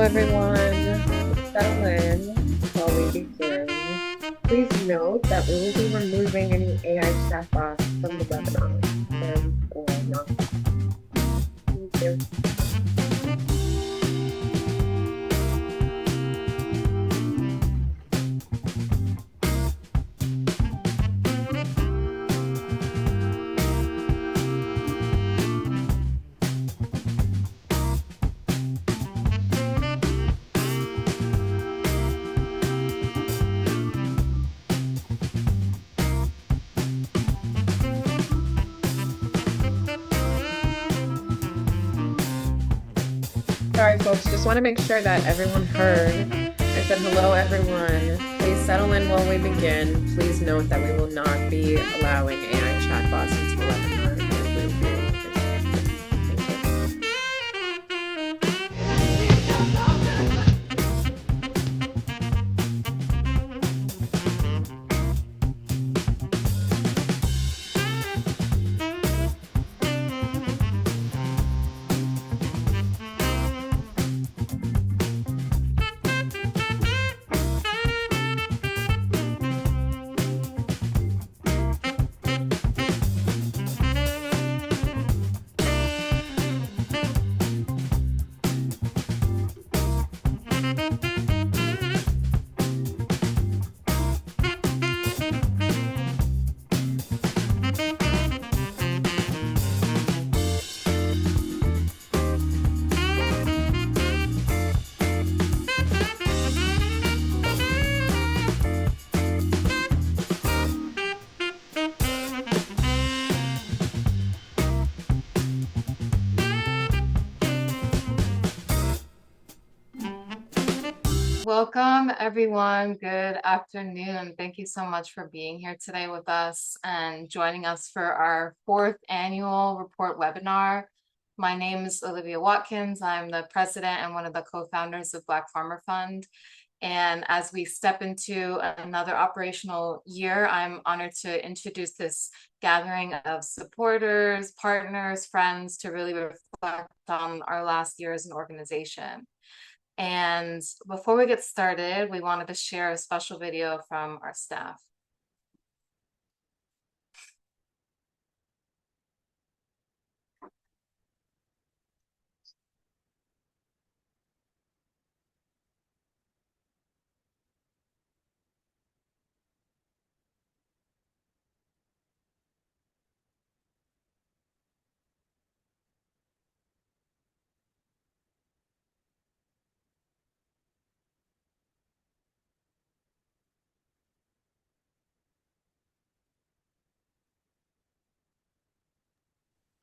everyone. Settle in while we begin. Please note that we will be removing any AI chatbots from the webinar and or not. Thank you. Sorry, folks, just want to make sure that everyone heard. I said hello, everyone. Please settle in while we begin. Please note that we will not be allowing AI chatbots into the webinar. Welcome, everyone. Good afternoon. Thank you so much for being here today with us and joining us for our 4th annual report webinar. My name is Olivia Watkins. I'm the president and one of the co-founders of Black Farmer Fund. And as we step into another operational year, I'm honored to introduce this gathering of supporters, partners, friends to really reflect on our last year as an organization. And before we get started, we wanted to share a special video from our staff.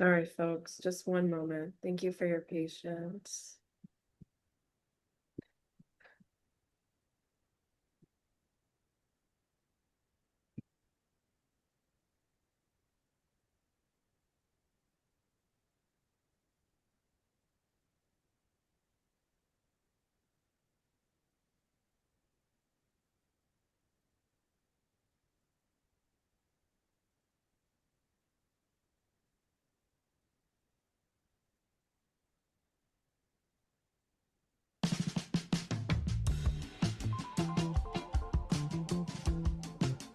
Sorry, folks, just one moment. Thank you for your patience.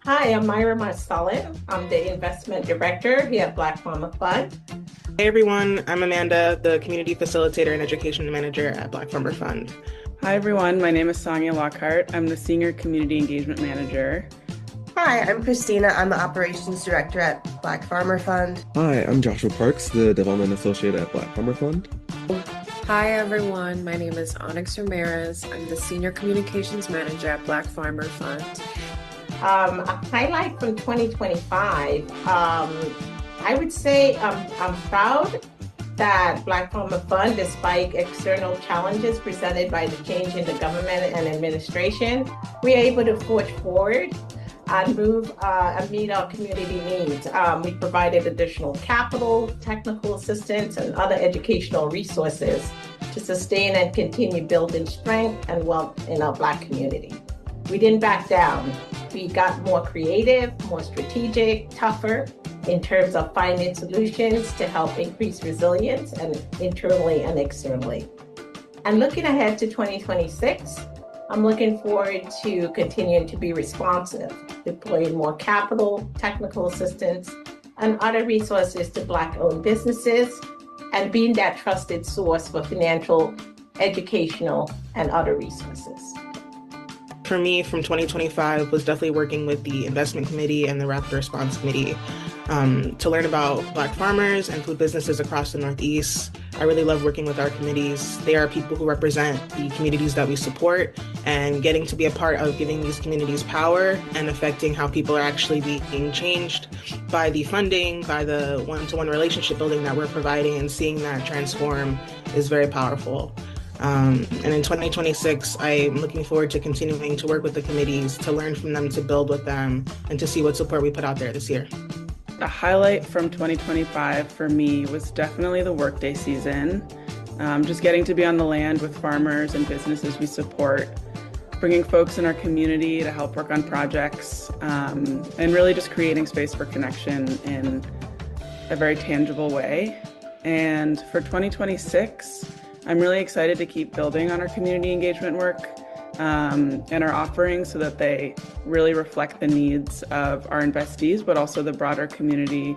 Hi, I'm Myra Marcellin. I'm the investment director here at Black Farmer Fund. Hey everyone, I'm Amanda, the community facilitator and education manager at Black Farmer Fund. Hi everyone, my name is Sonia Lockhart. I'm the senior community engagement manager. Hi, I'm Christina. I'm the operations director at Black Farmer Fund. Hi, I'm Joshua Parks, the development associate at Black Farmer Fund. Hi, everyone. My name is Onyx Ramirez. I'm the senior communications manager at Black Farmer Fund. A highlight from 2025, I would say I'm proud that Black Farmer Fund, despite external challenges presented by the change in the government and administration, we are able to forge forward and move and meet our community needs. We provided additional capital, technical assistance, and other educational resources to sustain and continue building strength and wealth in our Black community. We didn't back down. We got more creative, more strategic, tougher in terms of finding solutions to help increase resilience and internally and externally. And looking ahead to 2026, I'm looking forward to continuing to be responsive, deploying more capital, technical assistance, and other resources to Black-owned businesses, and being that trusted source for financial, educational, and other resources. For me, from 2025 was definitely working with the investment committee and the rapid response committee to learn about Black farmers and food businesses across the Northeast. I really love working with our committees. They are people who represent the communities that we support, and getting to be a part of giving these communities power and affecting how people are actually being changed by the funding, by the one-to-one relationship building that we're providing, and seeing that transform is very powerful. And in 2026, I'm looking forward to continuing to work with the committees, to learn from them, to build with them, and to see what support we put out there this year. A highlight from 2025 for me was definitely the workday season. Just getting to be on the land with farmers and businesses we support, bringing folks in our community to help work on projects, and really just creating space for connection in a very tangible way. And for 2026, I'm really excited to keep building on our community engagement work and our offerings so that they really reflect the needs of our investees, but also the broader community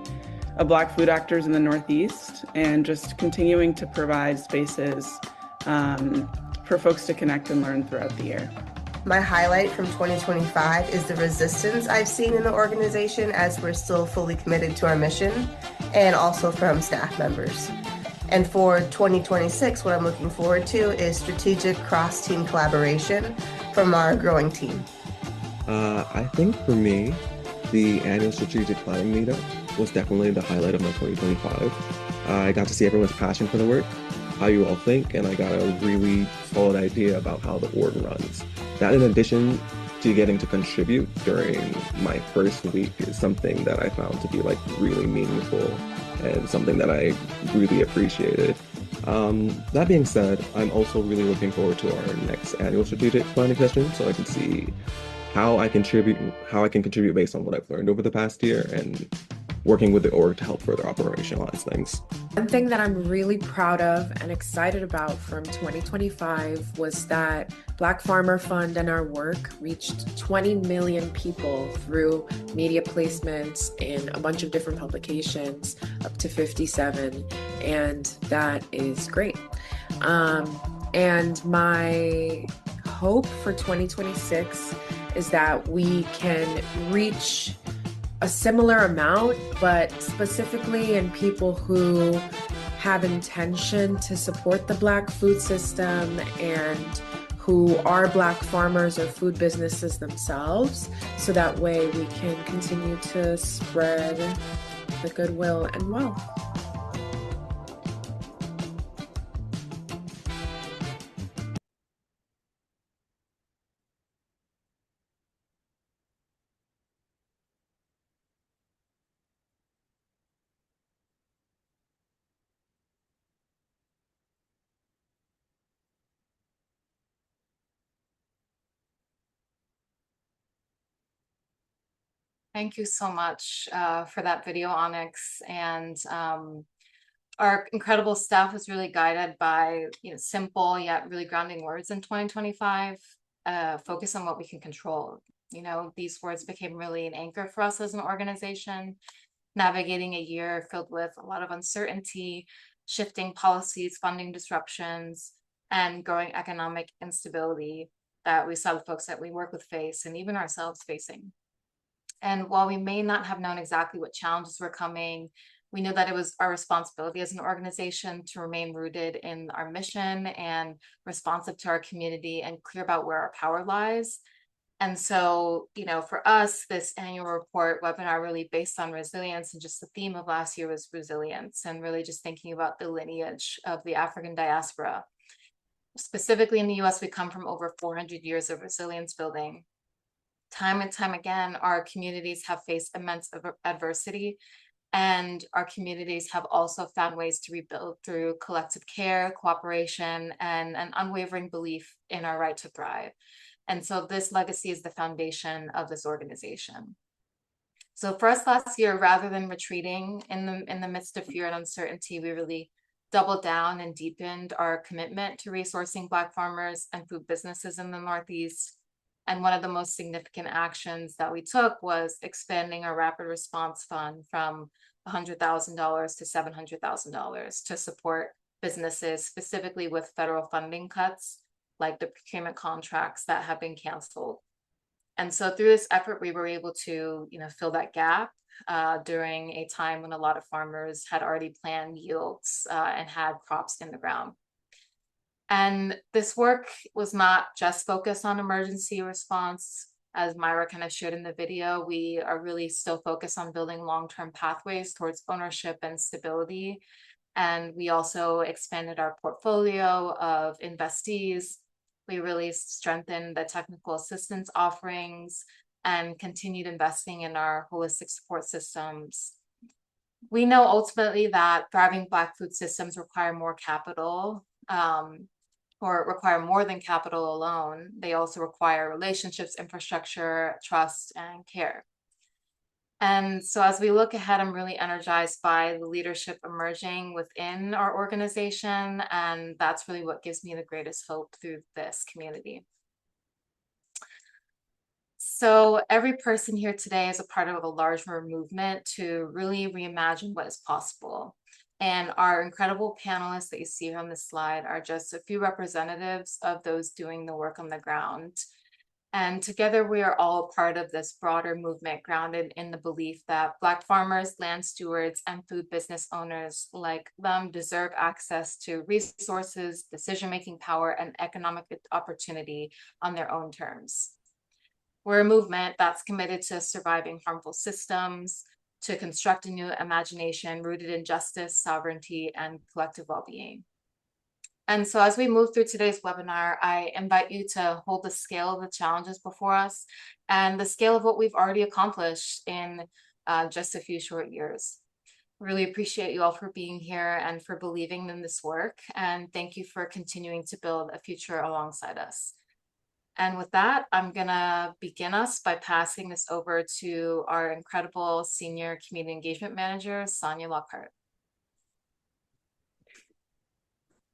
of Black food actors in the Northeast, and just continuing to provide spaces for folks to connect and learn throughout the year. My highlight from 2025 is the resistance I've seen in the organization as we're still fully committed to our mission, and also from staff members. And for 2026, what I'm looking forward to is strategic cross-team collaboration from our growing team. I think for me, the annual strategic planning meetup was definitely the highlight of my 2025. I got to see everyone's passion for the work, how you all think, and I got a really solid idea about how the org runs. That, in addition to getting to contribute during my first week, is something that I found to be like really meaningful and something that I really appreciated. That being said, I'm also really looking forward to our next annual strategic planning session, so I can see how I can contribute based on what I've learned over the past year, and working with the org to help further operationalize things. One thing that I'm really proud of and excited about from 2025 was that Black Farmer Fund and our work reached 20 million people through media placements in a bunch of different publications, up to 57, and that is great. And my hope for 2026 is that we can reach a similar amount, but specifically in people who have intention to support the Black food system and who are Black farmers or food businesses themselves, so that way we can continue to spread the goodwill and wealth. Thank you so much for that video, Onyx. And our incredible staff was really guided by simple yet really grounding words in 2025. Focus on what we can control. These words became really an anchor for us as an organization, navigating a year filled with a lot of uncertainty, shifting policies, funding disruptions, and growing economic instability that we saw the folks that we work with face, and even ourselves facing. And while we may not have known exactly what challenges were coming, we knew that it was our responsibility as an organization to remain rooted in our mission and responsive to our community and clear about where our power lies. And so, for us, this annual report webinar really based on resilience, and just the theme of last year was resilience, and really just thinking about the lineage of the African diaspora. Specifically in the US, we come from over 400 years of resilience building. Time and time again, our communities have faced immense adversity, and our communities have also found ways to rebuild through collective care, cooperation, and an unwavering belief in our right to thrive. And so this legacy is the foundation of this organization. So for us last year, rather than retreating in the midst of fear and uncertainty, we really doubled down and deepened our commitment to resourcing Black farmers and food businesses in the Northeast. And one of the most significant actions that we took was expanding our rapid response fund from $100,000 to $700,000 to support businesses, specifically with federal funding cuts, like the procurement contracts that have been canceled. And so through this effort, we were able to, fill that gap during a time when a lot of farmers had already planned yields and had crops in the ground. And this work was not just focused on emergency response. As Myra kind of showed in the video, we are really still focused on building long-term pathways towards ownership and stability. And we also expanded our portfolio of investees. We really strengthened the technical assistance offerings and continued investing in our holistic support systems. We know ultimately that thriving Black food systems require more capital, or require more than capital alone. They also require relationships, infrastructure, trust, and care. And so as we look ahead, I'm really energized by the leadership emerging within our organization, and that's really what gives me the greatest hope through this community. So every person here today is a part of a larger movement to really reimagine what is possible. And our incredible panelists that you see here on this slide are just a few representatives of those doing the work on the ground. And together we are all part of this broader movement grounded in the belief that Black farmers, land stewards, and food business owners like them deserve access to resources, decision-making power, and economic opportunity on their own terms. We're a movement that's committed to surviving harmful systems, to construct a new imagination rooted in justice, sovereignty, and collective well-being. And so as we move through today's webinar, I invite you to hold the scale of the challenges before us and the scale of what we've already accomplished in just a few short years. Really appreciate you all for being here and for believing in this work. And thank you for continuing to build a future alongside us. And with that, I'm gonna begin us by passing this over to our incredible Senior Community Engagement Manager, Sonia Lockhart.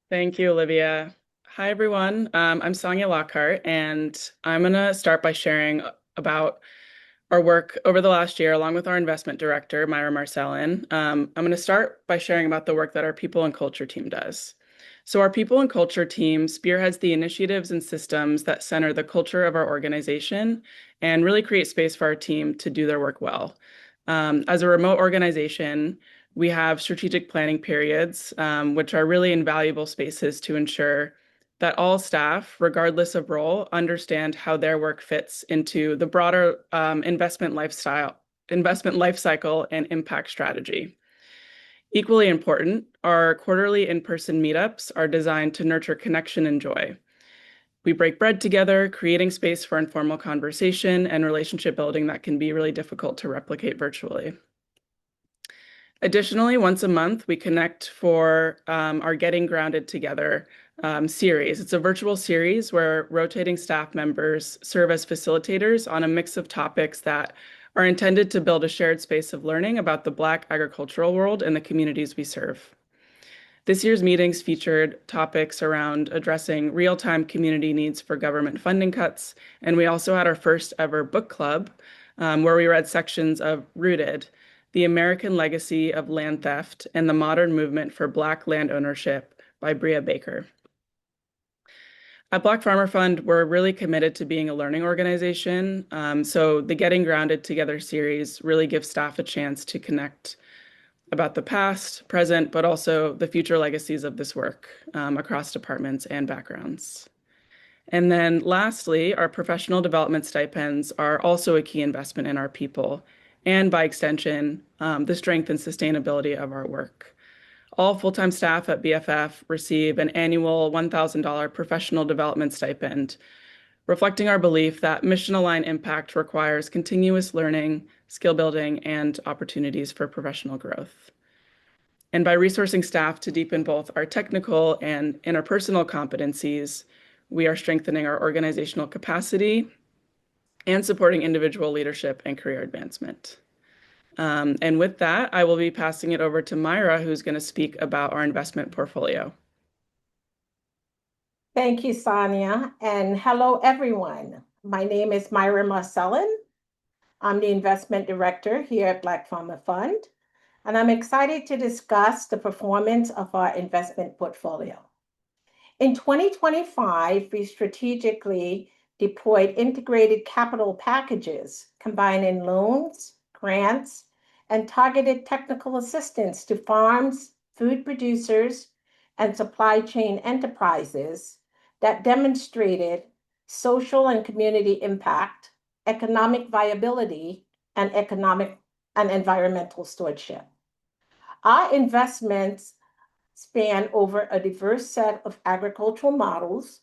Thank you, Olivia. Hi, everyone. I'm Sonia Lockhart, and I'm gonna start by sharing about our work over the last year, along with our investment director, Myra Marcellin. I'm gonna start by sharing about the work that our People and Culture team does. So our People and Culture team spearheads the initiatives and systems that center the culture of our organization and really create space for our team to do their work well. As a remote organization, we have strategic planning periods, which are really invaluable spaces to ensure that all staff, regardless of role, understand how their work fits into the broader investment life cycle and impact strategy. Equally important, our quarterly in-person meetups are designed to nurture connection and joy. We break bread together, creating space for informal conversation and relationship building that can be really difficult to replicate virtually. Additionally, once a month, we connect for our Getting Grounded Together series. It's a virtual series where rotating staff members serve as facilitators on a mix of topics that are intended to build a shared space of learning about the Black agricultural world and the communities we serve. This year's meetings featured topics around addressing real-time community needs for government funding cuts, and we also had our first ever book club where we read sections of Rooted, The American Legacy of Land Theft and the Modern Movement for Black Land Ownership by Bria Baker. At Black Farmer Fund, we're really committed to being a learning organization. So the Getting Grounded Together series really gives staff a chance to connect about the past, present, but also the future legacies of this work across departments and backgrounds. And then lastly, our professional development stipends are also a key investment in our people, and by extension, the strength and sustainability of our work. All full-time staff at BFF receive an annual $1,000 professional development stipend, reflecting our belief that mission-aligned impact requires continuous learning, skill building, and opportunities for professional growth. And by resourcing staff to deepen both our technical and interpersonal competencies, we are strengthening our organizational capacity and supporting individual leadership and career advancement. And with that, I will be passing it over to Myra, who's going to speak about our investment portfolio. Thank you, Sonia, and hello, everyone. My name is Myra Marcellin. I'm the investment director here at Black Farmer Fund, and I'm excited to discuss the performance of our investment portfolio. In 2025, we strategically deployed integrated capital packages combining loans, grants, and targeted technical assistance to farms, food producers, and supply chain enterprises that demonstrated social and community impact, economic viability, and economic and environmental stewardship. Our investments span over a diverse set of agricultural models,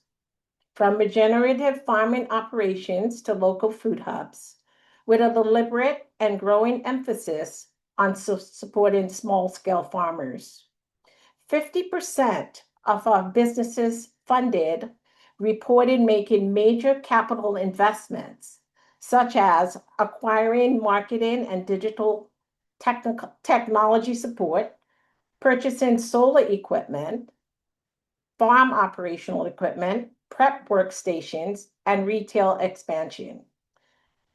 from regenerative farming operations to local food hubs, with a deliberate and growing emphasis on supporting small-scale farmers. 50% of our businesses funded reported making major capital investments, such as acquiring marketing and digital technology support, purchasing solar equipment, farm operational equipment, prep workstations, and retail expansion,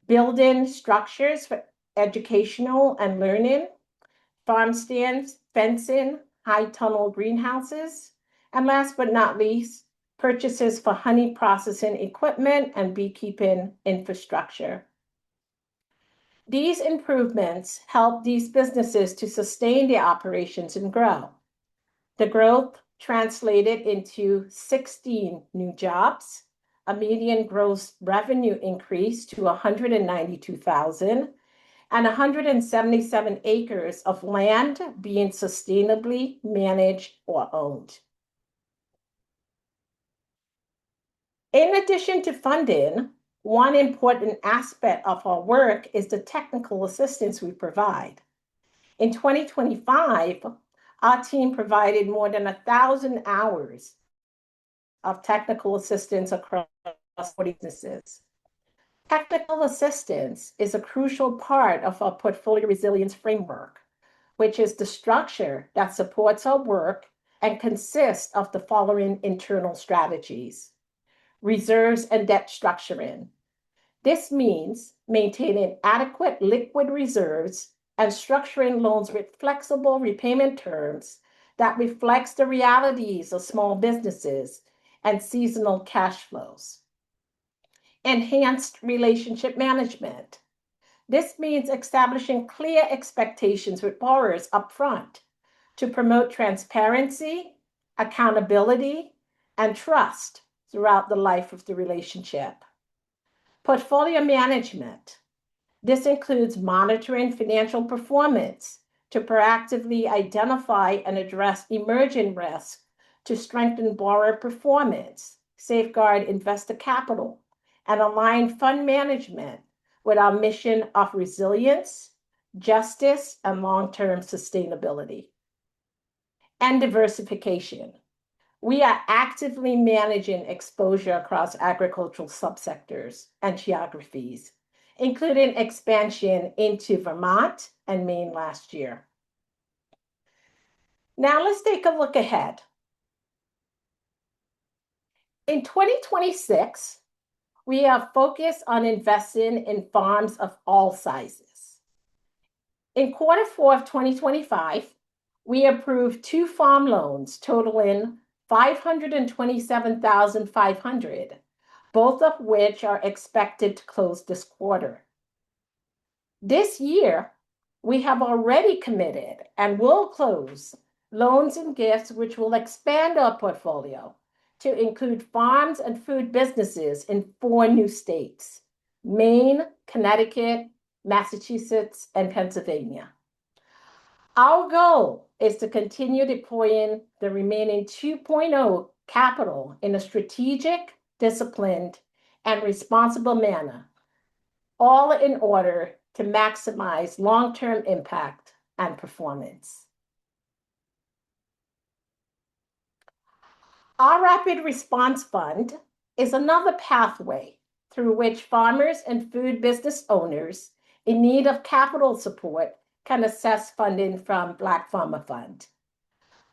building structures for educational and learning, farm stands, fencing, high tunnel greenhouses, and last but not least, purchases for honey processing equipment and beekeeping infrastructure. These improvements help these businesses to sustain their operations and grow. The growth translated into 16 new jobs, a median gross revenue increase to $192,000, and 177 acres of land being sustainably managed or owned. In addition to funding, one important aspect of our work is the technical assistance we provide. In 2025, our team provided more than 1,000 hours of technical assistance across businesses. Technical assistance is a crucial part of our portfolio resilience framework, which is the structure that supports our work and consists of the following internal strategies: reserves and debt structuring. This means maintaining adequate liquid reserves and structuring loans with flexible repayment terms that reflects the realities of small businesses and seasonal cash flows. Enhanced relationship management. This means establishing clear expectations with borrowers upfront to promote transparency, accountability, and trust throughout the life of the relationship. Portfolio management. This includes monitoring financial performance to proactively identify and address emerging risks to strengthen borrower performance, safeguard investor capital, and align fund management with our mission of resilience, justice, and long-term sustainability. And diversification. We are actively managing exposure across agricultural subsectors and geographies, including expansion into Vermont and Maine last year. Now let's take a look ahead. In 2026, we are focused on investing in farms of all sizes. In Q4 of 2025, we approved 2 farm loans totaling $527,500, both of which are expected to close this quarter. This year, we have already committed and will close loans and gifts which will expand our portfolio to include farms and food businesses in 4 new states: Maine, Connecticut, Massachusetts, and Pennsylvania. Our goal is to continue deploying the remaining 2.0 capital in a strategic, disciplined, and responsible manner, all in order to maximize long-term impact and performance. Our Rapid Response Fund is another pathway through which farmers and food business owners in need of capital support can access funding from Black Farmer Fund.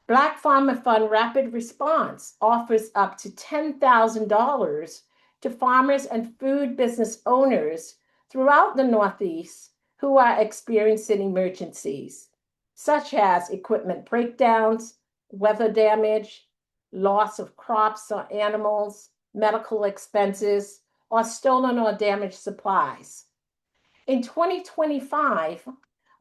Black Farmer Fund Rapid Response offers up to $10,000 to farmers and food business owners throughout the Northeast who are experiencing emergencies, such as equipment breakdowns, weather damage, loss of crops or animals, medical expenses, or stolen or damaged supplies. In 2025,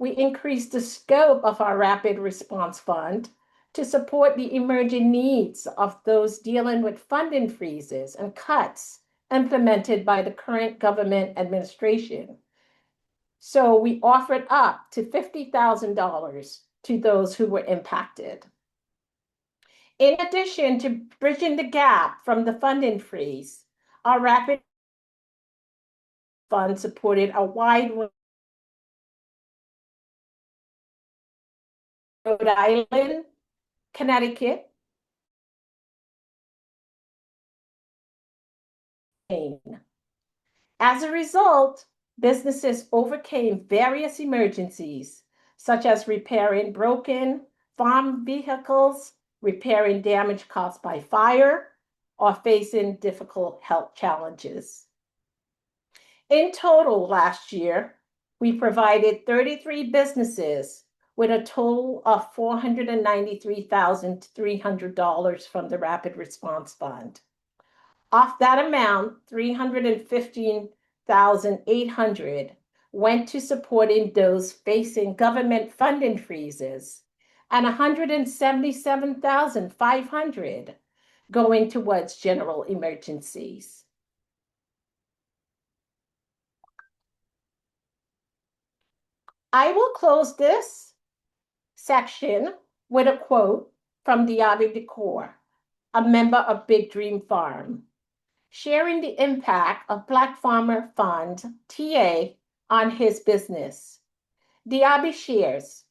we increased the scope of our Rapid Response Fund to support the emerging needs of those dealing with funding freezes and cuts implemented by the current government administration. So we offered up to $50,000 to those who were impacted. In addition to bridging the gap from the funding freeze, our Rapid Fund supported a wide range of Rhode Island, Connecticut, Maine. As a result, businesses overcame various emergencies, such as repairing broken farm vehicles, repairing damage caused by fire, or facing difficult health challenges. In total, last year, we provided 33 businesses with a total of $493,300 from the Rapid Response Fund. Of that amount, $315,800 went to supporting those facing government funding freezes, and $177,500 going towards general emergencies. I will close this section with a quote from Diaby Decor, a member of Big Dream Farm, sharing the impact of Black Farmer Fund, TA, on his business. Diaby shares,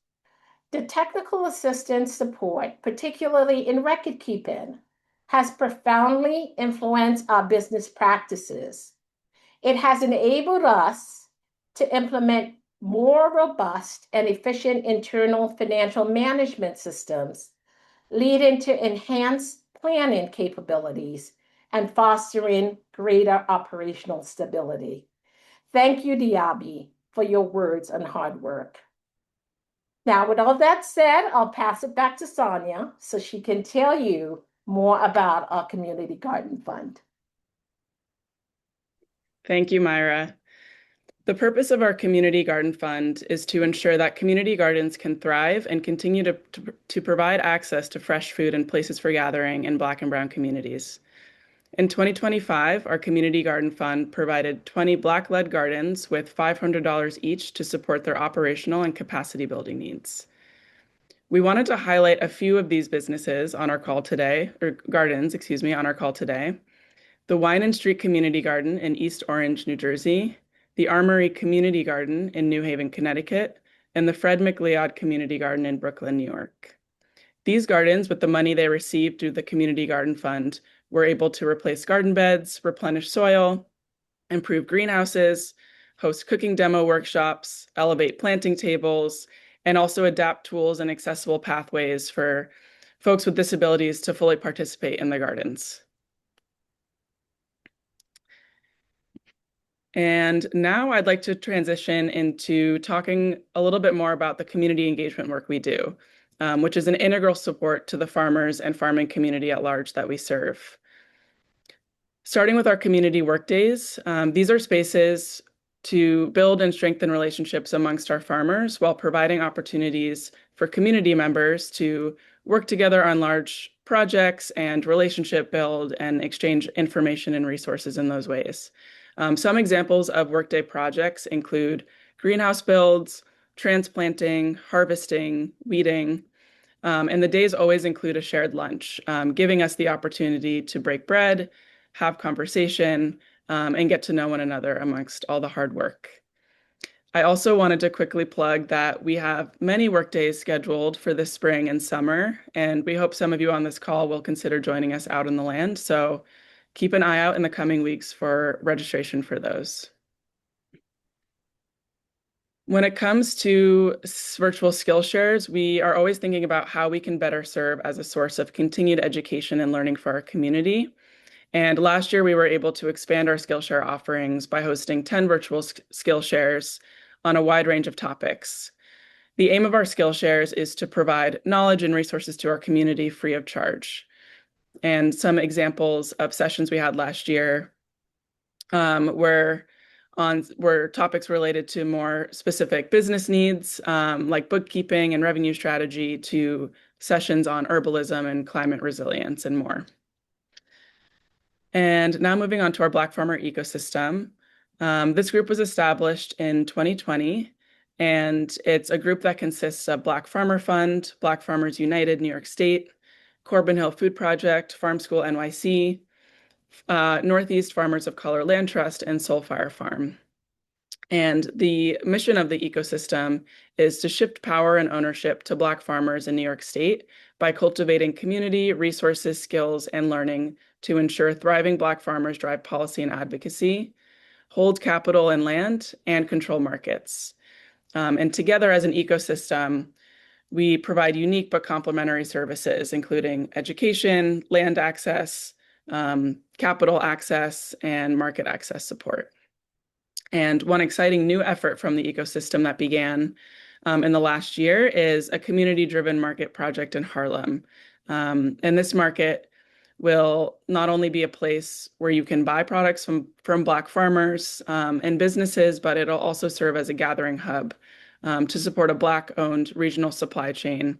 the technical assistance support, particularly in record keeping, has profoundly influenced our business practices. It has enabled us to implement more robust and efficient internal financial management systems, leading to enhanced planning capabilities and fostering greater operational stability. Thank you, Diaby, for your words and hard work. Now, with all that said, I'll pass it back to Sonia so she can tell you more about our Community Garden Fund. Thank you, Myra. The purpose of our Community Garden Fund is to ensure that community gardens can thrive and continue to provide access to fresh food and places for gathering in Black and Brown communities. In 2025, our Community Garden Fund provided 20 Black-led gardens with $500 each to support their operational and capacity building needs. We wanted to highlight a few of these businesses on our call today, or gardens, excuse me, on our call today. The Wine and Street Community Garden in East Orange, New Jersey, the Armory Community Garden in New Haven, Connecticut, and the Fred McLeod Community Garden in Brooklyn, New York. These gardens, with the money they received through the Community Garden Fund, were able to replace garden beds, replenish soil, improve greenhouses, host cooking demo workshops, elevate planting tables, and also adapt tools and accessible pathways for folks with disabilities to fully participate in the gardens. And now I'd like to transition into talking a little bit more about the community engagement work we do, which is an integral support to the farmers and farming community at large that we serve. Starting with our community workdays, these are spaces to build and strengthen relationships amongst our farmers while providing opportunities for community members to work together on large projects and relationship build and exchange information and resources in those ways. Some examples of workday projects include greenhouse builds, transplanting, harvesting, weeding, and the days always include a shared lunch, giving us the opportunity to break bread, have conversation, and get to know one another amongst all the hard work. I also wanted to quickly plug that we have many workdays scheduled for this spring and summer, and we hope some of you on this call will consider joining us out in the land. So keep an eye out in the coming weeks for registration for those. When it comes to virtual skill shares, we are always thinking about how we can better serve as a source of continued education and learning for our community. And last year, we were able to expand our Skillshare offerings by hosting 10 virtual Skillshares on a wide range of topics. The aim of our Skillshares is to provide knowledge and resources to our community free of charge. And some examples of sessions we had last year were topics related to more specific business needs, like bookkeeping and revenue strategy, to sessions on herbalism and climate resilience and more. And now moving on to our Black farmer ecosystem. This group was established in 2020, and it's a group that consists of Black Farmer Fund, Black Farmers United New York State, Corbin Hill Food Project, Farm School NYC, Northeast Farmers of Color Land Trust, and Soulfire Farm. And the mission of the ecosystem is to shift power and ownership to Black farmers in New York State by cultivating community, resources, skills, and learning to ensure thriving Black farmers drive policy and advocacy, hold capital and land, and control markets. And together as an ecosystem, we provide unique but complementary services, including education, land access, capital access, and market access support. And one exciting new effort from the ecosystem that began in the last year is a community-driven market project in Harlem. And this market will not only be a place where you can buy products from Black farmers and businesses, but it'll also serve as a gathering hub to support a Black-owned regional supply chain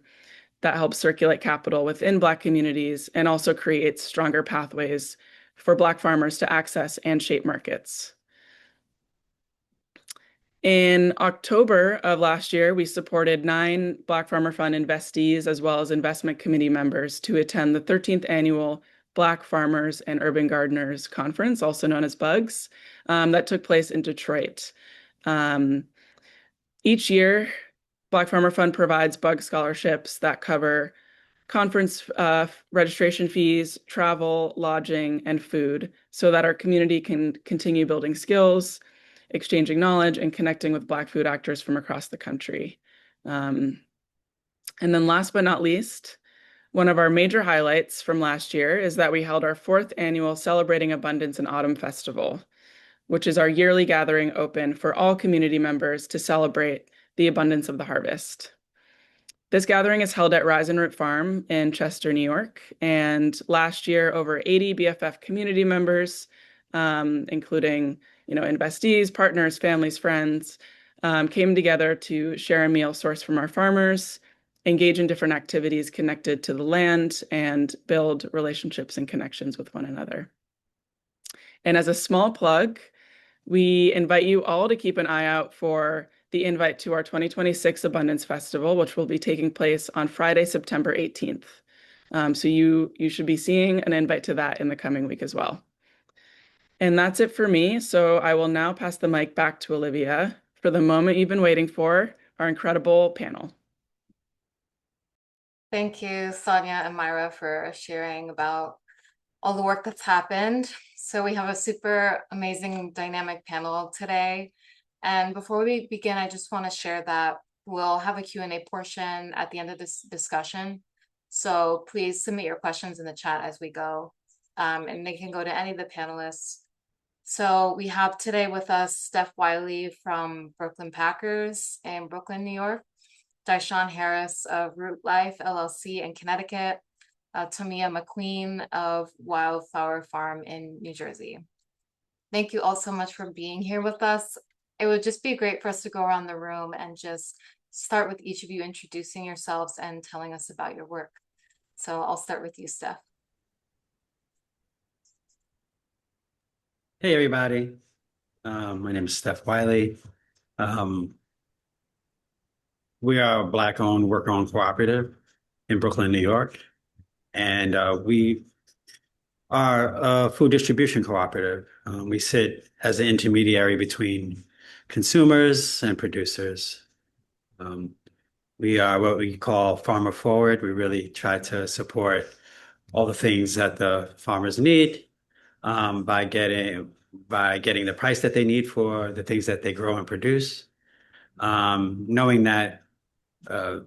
that helps circulate capital within Black communities and also creates stronger pathways for Black farmers to access and shape markets. In October of last year, we supported 9 Black Farmer Fund investees as well as investment committee members to attend the 13th annual Black Farmers and Urban Gardeners Conference, also known as BUGS, that took place in Detroit. Each year, Black Farmer Fund provides BUG scholarships that cover conference registration fees, travel, lodging, and food so that our community can continue building skills, exchanging knowledge, and connecting with Black food actors from across the country. And then last but not least, one of our major highlights from last year is that we held our 4th annual Celebrating Abundance in Autumn Festival, which is our yearly gathering open for all community members to celebrate the abundance of the harvest. This gathering is held at Rise and Root Farm in Chester, New York. And last year, over 80 BFF community members, including investees, partners, families, friends, came together to share a meal sourced from our farmers, engage in different activities connected to the land, and build relationships and connections with one another. And as a small plug, we invite you all to keep an eye out for the invite to our 2026 Abundance Festival, which will be taking place on Friday, September 18th. So you should be seeing an invite to that in the coming week as well. And that's it for me. So I will now pass the mic back to Olivia for the moment you've been waiting for, our incredible panel. Thank you, Sonia and Myra, for sharing about all the work that's happened. So we have a super amazing dynamic panel today. And before we begin, I just want to share that we'll have a Q&A portion at the end of this discussion. So please submit your questions in the chat as we go, and they can go to any of the panelists. So we have today with us Steph Wiley from Brooklyn Packers in Brooklyn, New York, Dishaun Harris of Root Life LLC in Connecticut, Tomia MacQueen of Wildflower Farm in New Jersey. Thank you all so much for being here with us. It would just be great for us to go around the room and just start with each of you introducing yourselves and telling us about your work. So I'll start with you, Steph. Hey, everybody. My name is Steph Wiley. We are a Black-owned, worker-owned cooperative in Brooklyn, New York. And we are a food distribution cooperative. We sit as an intermediary between consumers and producers. We are what we call farmer forward. We really try to support all the things that the farmers need by getting the price that they need for the things that they grow and produce. knowing that uh,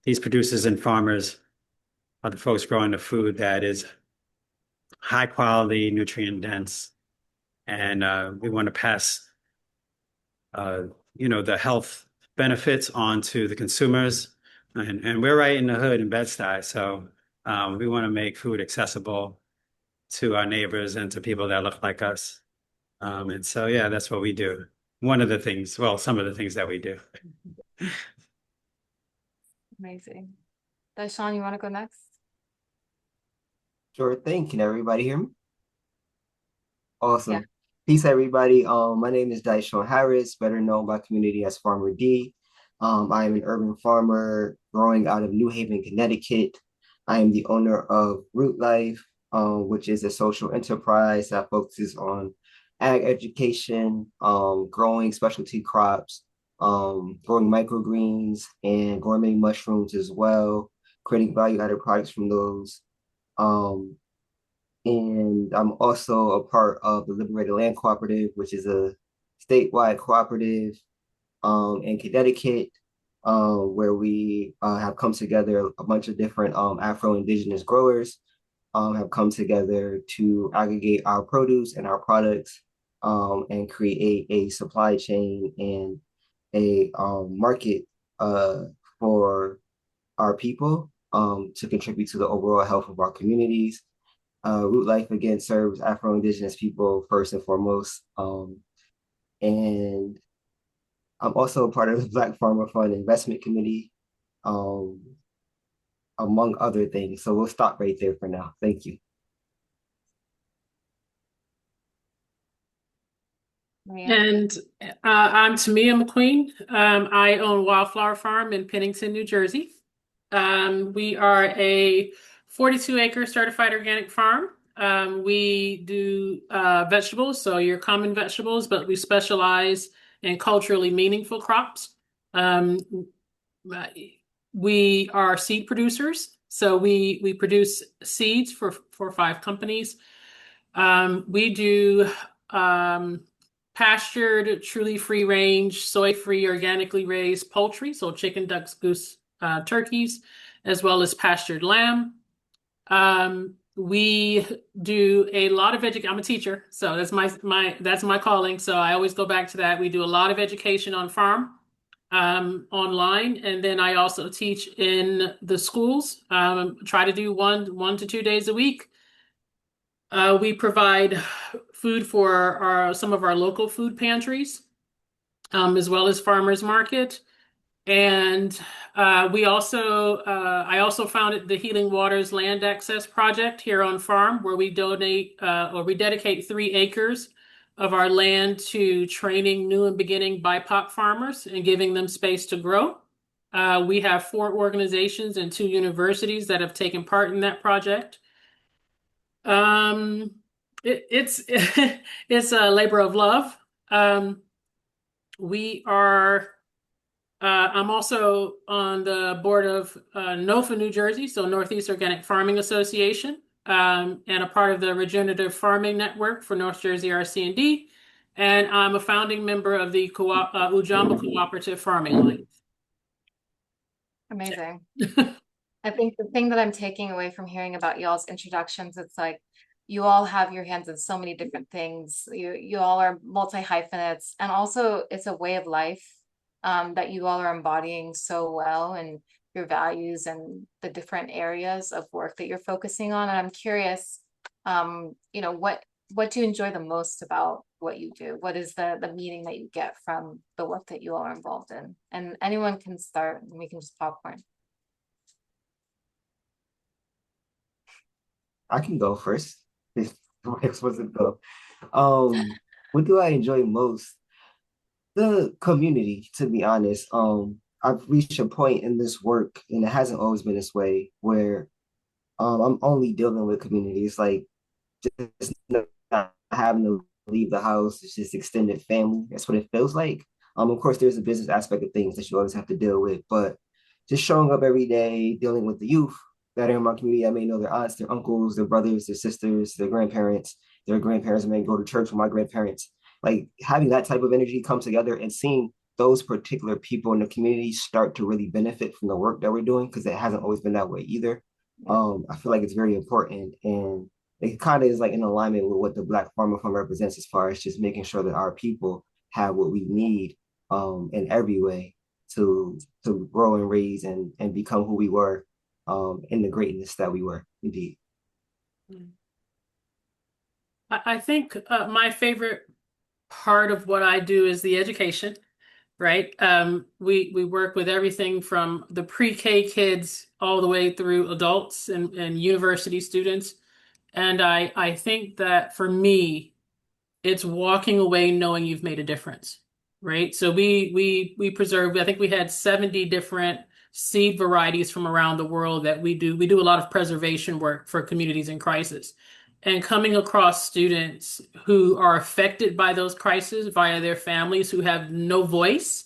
these producers and farmers are the folks growing the food that is high quality, nutrient dense, and we want to pass, uh, the health benefits on to the consumers. And we're right in the hood in Bed-Stuy, so we want to make food accessible to our neighbors and to people that look like us. And so, yeah, that's what we do. One of the things, well, some of the things that we do. Amazing. Dishaun, you want to go next? Sure thing. Can everybody hear me? Awesome. Yeah. Peace, everybody. My name is Dishaun Harris, better known by community as Farmer D. I am an urban farmer growing out of New Haven, Connecticut. I am the owner of Root Life, which is a social enterprise that focuses on ag education, growing specialty crops, growing microgreens and gourmet mushrooms as well, creating value-added products from those. And I'm also a part of the Liberated Land Cooperative, which is a statewide cooperative in Connecticut, where we have come together, a bunch of different Afro-Indigenous growers have come together to aggregate our produce and our products and create a supply chain and a market for our people to contribute to the overall health of our communities. Root Life again serves Afro-Indigenous people first and foremost. And I'm also a part of the Black Farmer Fund Investment Committee, among other things. So we'll stop right there for now. Thank you. And I'm Tomia MacQueen. I own Wildflower Farm in Pennington, New Jersey. We are a 42-acre certified organic farm. We do vegetables, so your common vegetables, but we specialize in culturally meaningful crops. We are seed producers, so we produce seeds for 5 companies. We do pastured, truly free range, soy-free, organically raised poultry, so chicken, ducks, goose, turkeys, as well as pastured lamb. We do a lot of education. I'm a teacher, so that's my calling. So I always go back to that. We do a lot of education on farm, online, and then I also teach in the schools. Try to do one to 2 days a week. We provide food for some of our local food pantries, as well as farmers market. And I also founded the Healing Waters Land Access Project here on farm, where we dedicate 3 acres of our land to training new and beginning BIPOC farmers and giving them space to grow. We have 4 organizations and 2 universities that have taken part in that project. It's it's a labor of love. I'm also on the board of NOFA, New Jersey, so Northeast Organic Farming Association, and a part of the Regenerative Farming Network for North Jersey RC&D. And I'm a founding member of the Ujamba Cooperative Farming Alliance. Amazing. I think the thing that I'm taking away from hearing about y'all's introductions, it's like you all have your hands in so many different things. You all are multi-hyphenates, and also it's a way of life that you all are embodying so well, and your values and the different areas of work that you're focusing on. And I'm curious, what do you enjoy the most about what you do? What is the meaning that you get from the work that you all are involved in? And anyone can start, and we can just popcorn. I can go first. If Rex wasn't go. What do I enjoy most? The community, to be honest. I've reached a point in this work, and it hasn't always been this way, where I'm only dealing with communities, like just not having to leave the house. It's just extended family. That's what it feels like. Of course, there's a business aspect of things that you always have to deal with, but just showing up every day, dealing with the youth that are in my community. I may know their aunts, their uncles, their brothers, their sisters, their grandparents. Their grandparents may go to church with my grandparents. Like having that type of energy come together and seeing those particular people in the community start to really benefit from the work that we're doing, because it hasn't always been that way either. I feel like it's very important, and it kind of is like in alignment with what the Black Farmer Fund represents, as far as just making sure that our people have what we need in every way to grow and raise and become who we were in the greatness that we were indeed. I think my favorite part of what I do is the education, right? We work with everything from the pre-K kids all the way through adults and university students. And I think that for me, it's walking away knowing you've made a difference, right? So we preserve, I think we had 70 different seed varieties from around the world that we do. We do a lot of preservation work for communities in crisis. And coming across students who are affected by those crises via their families who have no voice,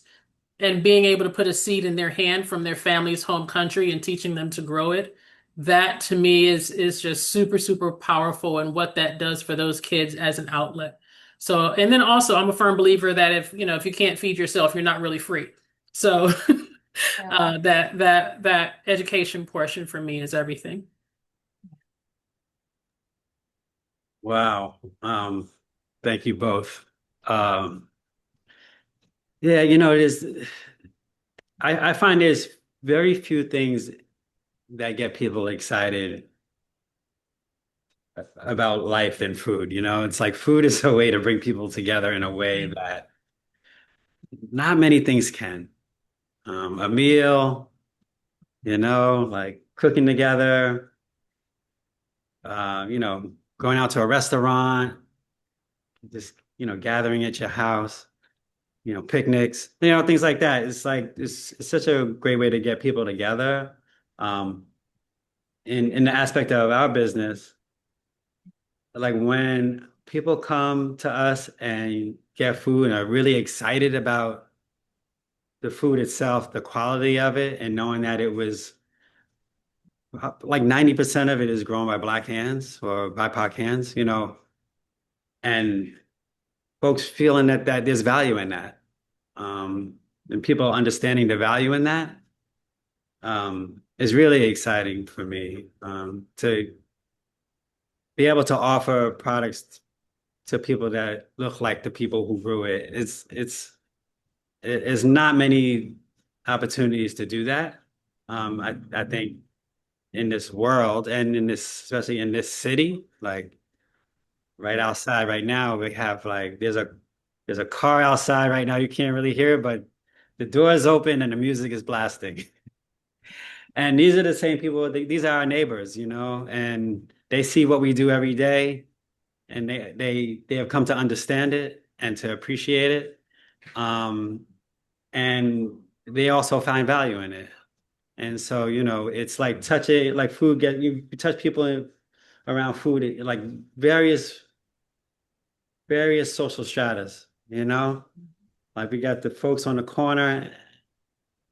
and being able to put a seed in their hand from their family's home country and teaching them to grow it, that to me is just super, super powerful, and what that does for those kids as an outlet. So, and then also I'm a firm believer that if you can't feed yourself, you're not really free. So that education portion for me is everything. Wow. Thank you both. Yeah, it is. I find there's very few things that get people excited about life than food. It's like food is a way to bring people together in a way that not many things can. A meal, like cooking together, going out to a restaurant, just, gathering at your house, picnics, things like that. It's like, it's such a great way to get people together. In the aspect of our business, like when people come to us and get food and are really excited about the food itself, the quality of it, and knowing that it was like 90% of it is grown by Black hands or BIPOC hands, and folks feeling that there's value in that, and people understanding the value in that, is really exciting for me, to be able to offer products to people that look like the people who grew it. It's not many opportunities to do that. I think in this world and especially in this city, like right outside right now, we have like, there's a car outside right now. You can't really hear it, but the door is open and the music is blasting. And these are the same people, these are our neighbors, and they see what we do every day, and they have come to understand it and to appreciate it. And they also find value in it. And so, it's like touching, like food, you touch people around food, like various social stratas, like we got the folks on the corner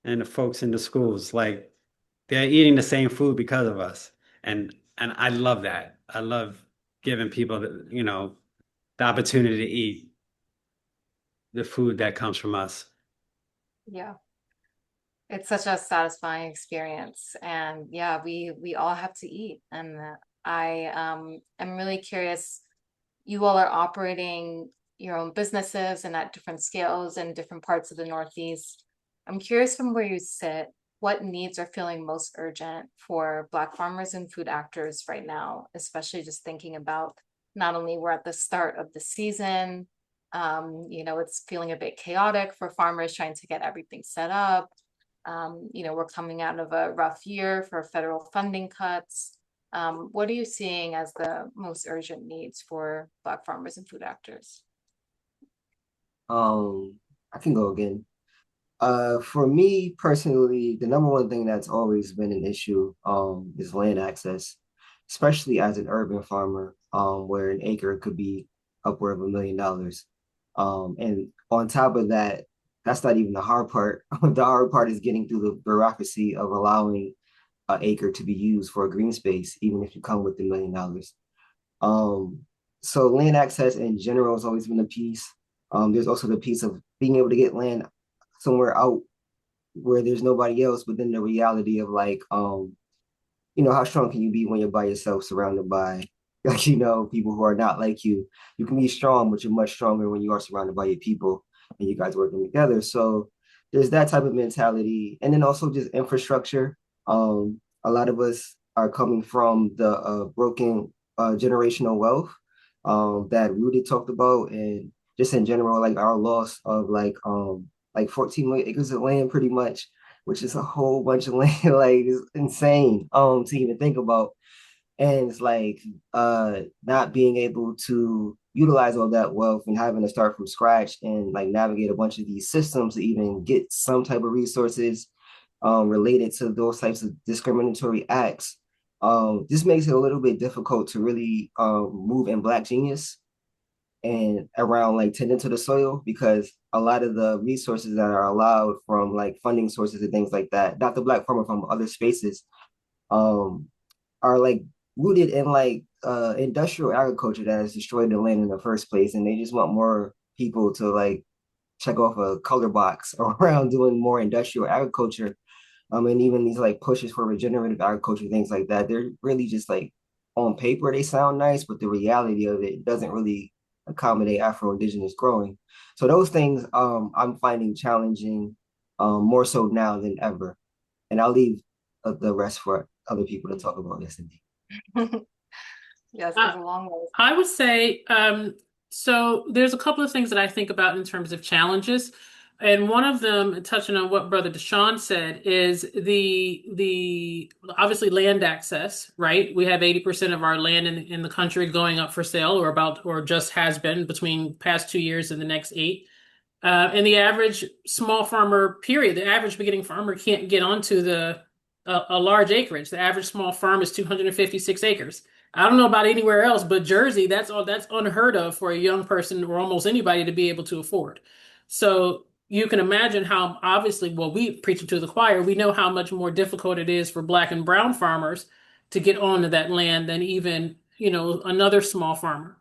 and the folks in the schools, like they're eating the same food because of us. And I love that. I love giving people the opportunity to eat the food that comes from us. Yeah. It's such a satisfying experience. And yeah, we all have to eat. And I am really curious, you all are operating your own businesses and at different scales in different parts of the Northeast. I'm curious, from where you sit, what needs are feeling most urgent for Black farmers and food actors right now, especially just thinking about not only we're at the start of the season, it's feeling a bit chaotic for farmers trying to get everything set up. We're coming out of a rough year for federal funding cuts. What are you seeing as the most urgent needs for Black farmers and food actors? I can go again. For me personally, the number one thing that's always been an issue is land access, especially as an urban farmer, where an acre could be upward of $1 million. And on top of that, that's not even the hard part. The hard part is getting through the bureaucracy of allowing an acre to be used for a green space, even if you come with $1 million. So land access in general has always been a piece. There's also the piece of being able to get land somewhere out where there's nobody else, but then the reality of like, how strong can you be when you're by yourself, surrounded by like, people who are not like you. You can be strong, but you're much stronger when you are surrounded by your people and you guys working together. So there's that type of mentality. And then also just infrastructure. A lot of us are coming from the broken generational wealth that Rudy talked about, and just in general, like our loss of like 14 million acres of land pretty much, which is a whole bunch of land. Like it's insane to even think about. And it's like not being able to utilize all that wealth and having to start from scratch and like navigate a bunch of these systems to even get some type of resources related to those types of discriminatory acts. This makes it a little bit difficult to really move in Black genius and around like tending to the soil, because a lot of the resources that are allowed from like funding sources and things like that, not the Black farmer, from other spaces, are like rooted in like industrial agriculture that has destroyed the land in the first place, and they just want more people to like check off a color box around doing more industrial agriculture. And even these like pushes for regenerative agriculture, things like that, they're really just like on paper they sound nice, but the reality of it doesn't really accommodate Afro-Indigenous growing. So those things I'm finding challenging more so now than ever. And I'll leave the rest for other people to talk about this. Yes, there's a long way. I would say, so there's a couple of things that I think about in terms of challenges. And one of them, touching on what Brother Dishaun said, is the obviously land access, right? We have 80% of our land in the country going up for sale, or just has been between past 2 years and the next 8. And the average small farmer, period, the average beginning farmer can't get onto a large acreage. The average small farm is 256 acres. I don't know about anywhere else, but Jersey, that's unheard of for a young person or almost anybody to be able to afford. So you can imagine how, obviously, well, we preaching to the choir, we know how much more difficult it is for Black and brown farmers to get onto that land than even, another small farmer.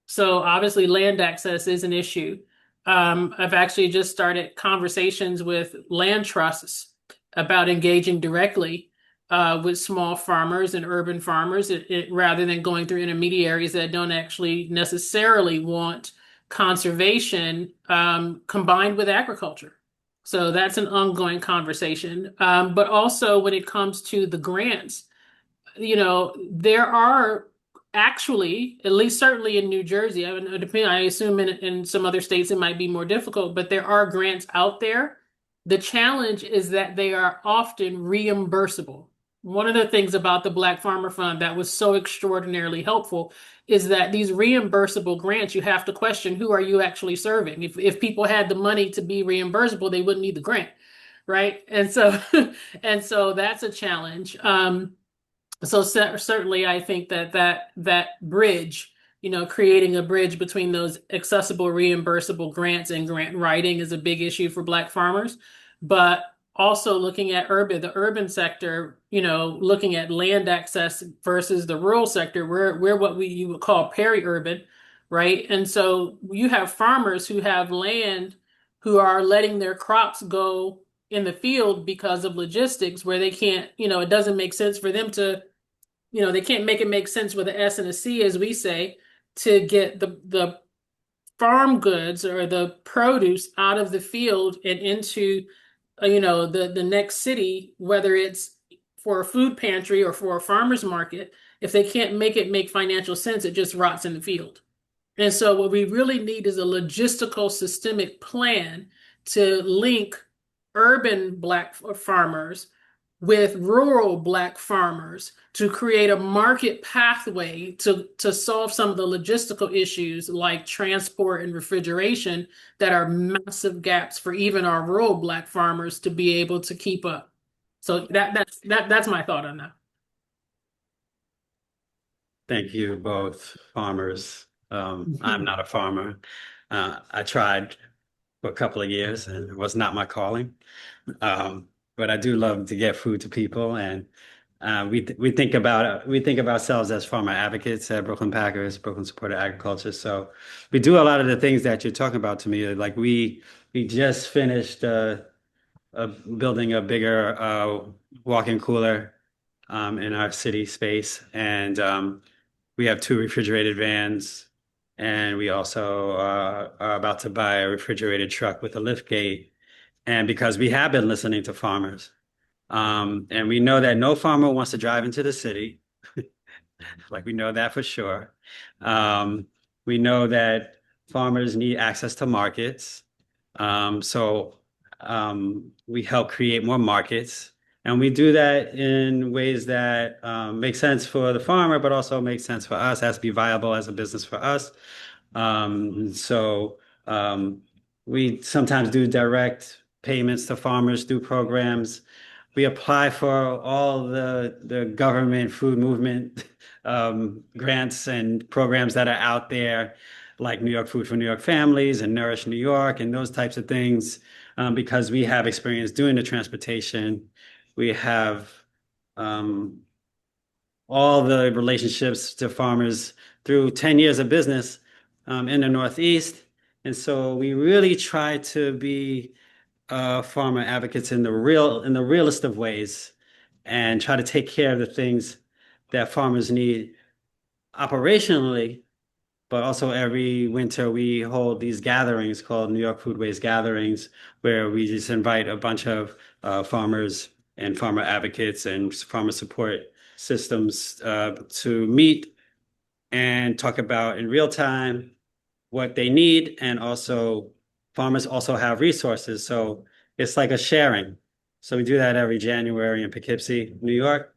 So obviously land access is an issue. I've actually just started conversations with land trusts about engaging directly with small farmers and urban farmers, rather than going through intermediaries that don't actually necessarily want conservation combined with agriculture. So that's an ongoing conversation. But also when it comes to the grants, there are actually, at least certainly in New Jersey, I assume in some other states it might be more difficult, but there are grants out there. The challenge is that they are often reimbursable. One of the things about the Black Farmer Fund that was so extraordinarily helpful is that these reimbursable grants, you have to question, who are you actually serving? If people had the money to be reimbursable, they wouldn't need the grant, right? And so that's a challenge. So certainly I think that bridge, creating a bridge between those accessible reimbursable grants and grant writing is a big issue for Black farmers. But also looking at the urban sector, looking at land access versus the rural sector, we're what you would call peri-urban, right? And so you have farmers who have land who are letting their crops go in the field because of logistics, where they can't, it doesn't make sense for them to, they can't make it make sense with an S and a C, as we say, to get the farm goods or the produce out of the field and into the next city, whether it's for a food pantry or for a farmer's market. If they can't make it make financial sense, it just rots in the field. And so what we really need is a logistical systemic plan to link urban Black farmers with rural Black farmers to create a market pathway to solve some of the logistical issues like transport and refrigeration that are massive gaps for even our rural Black farmers to be able to keep up. So that's my thought on that. Thank you, both farmers. I'm not a farmer. I tried for a couple of years and it was not my calling. But I do love to get food to people, and we think of ourselves as farmer advocates at Brooklyn Packers, Brooklyn Supported Agriculture. So we do a lot of the things that you're talking about, to me. Like we we just finished building a bigger walk-in cooler in our city space, and we have 2 refrigerated vans, and we also are about to buy a refrigerated truck with a lift gate. And because we have been listening to farmers, and we know that no farmer wants to drive into the city, like we know that for sure. We know that farmers need access to markets. So we help create more markets. And we do that in ways that make sense for the farmer, but also make sense for us, has to be viable as a business for us. So we sometimes do direct payments to farmers through programs. We apply for all the government food movement grants and programs that are out there, like New York Food for New York Families and Nourish New York and those types of things, because we have experience doing the transportation. We have all the relationships to farmers through 10 years of business in the Northeast. And so we really try to be farmer advocates in the realest of ways, and try to take care of the things that farmers need operationally. But also every winter we hold these gatherings called New York Foodways Gatherings, where we just invite a bunch of farmers and farmer advocates and farmer support systems to meet and talk about in real time what they need. And also farmers also have resources. So it's like a sharing. So we do that every January in Poughkeepsie, New York.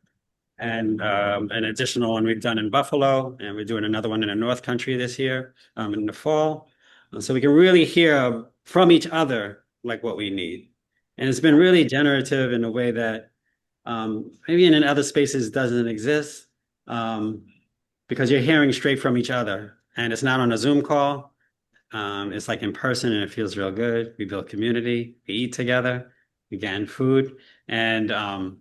And an additional one we've done in Buffalo, and we're doing another one in the North Country this year in the fall. So we can really hear from each other like what we need. And it's been really generative in a way that maybe in other spaces doesn't exist, because you're hearing straight from each other. And it's not on a Zoom call. It's like in person, and it feels real good. We build community, we eat together, we get food. And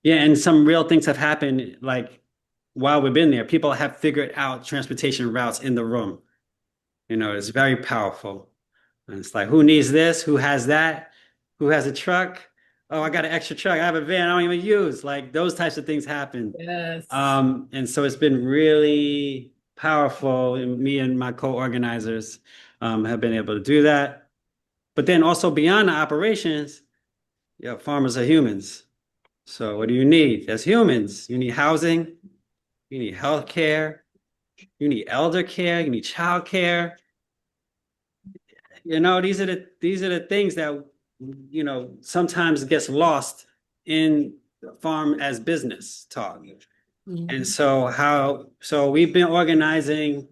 yeah, and some real things have happened, like while we've been there, people have figured out transportation routes in the room. You know, it's very powerful. And it's like, who needs this? Who has that? Who has a truck? Oh, I got an extra truck. I have a van I don't even use. Like those types of things happen. Yes. And so it's been really powerful. And me and my co-organizers have been able to do that. But then also beyond the operations, yeah, farmers are humans. So what do you need? As humans, you need housing, you need health care, you need elder care, you need child care. You know, these are the things that, you know, sometimes gets lost in farm as business talk. Mhm. And so we've been organizing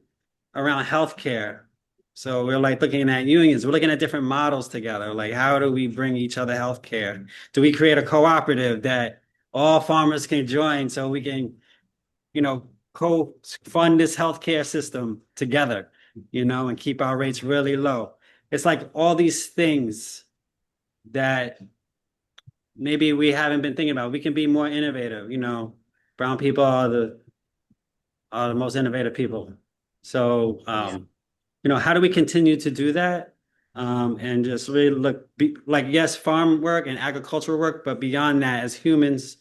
around healthcare. So we're like looking at unions, we're looking at different models together. Like, how do we bring each other healthcare? Do we create a cooperative that all farmers can join so we can, you know, co-fund this healthcare system together, you know, and keep our rates really low? It's like all these things that maybe we haven't been thinking about. We can be more innovative, you know. Brown people are the most innovative people. So you know, how do we continue to do that? And just really like, yes, farm work and agricultural work, but beyond that, as humans,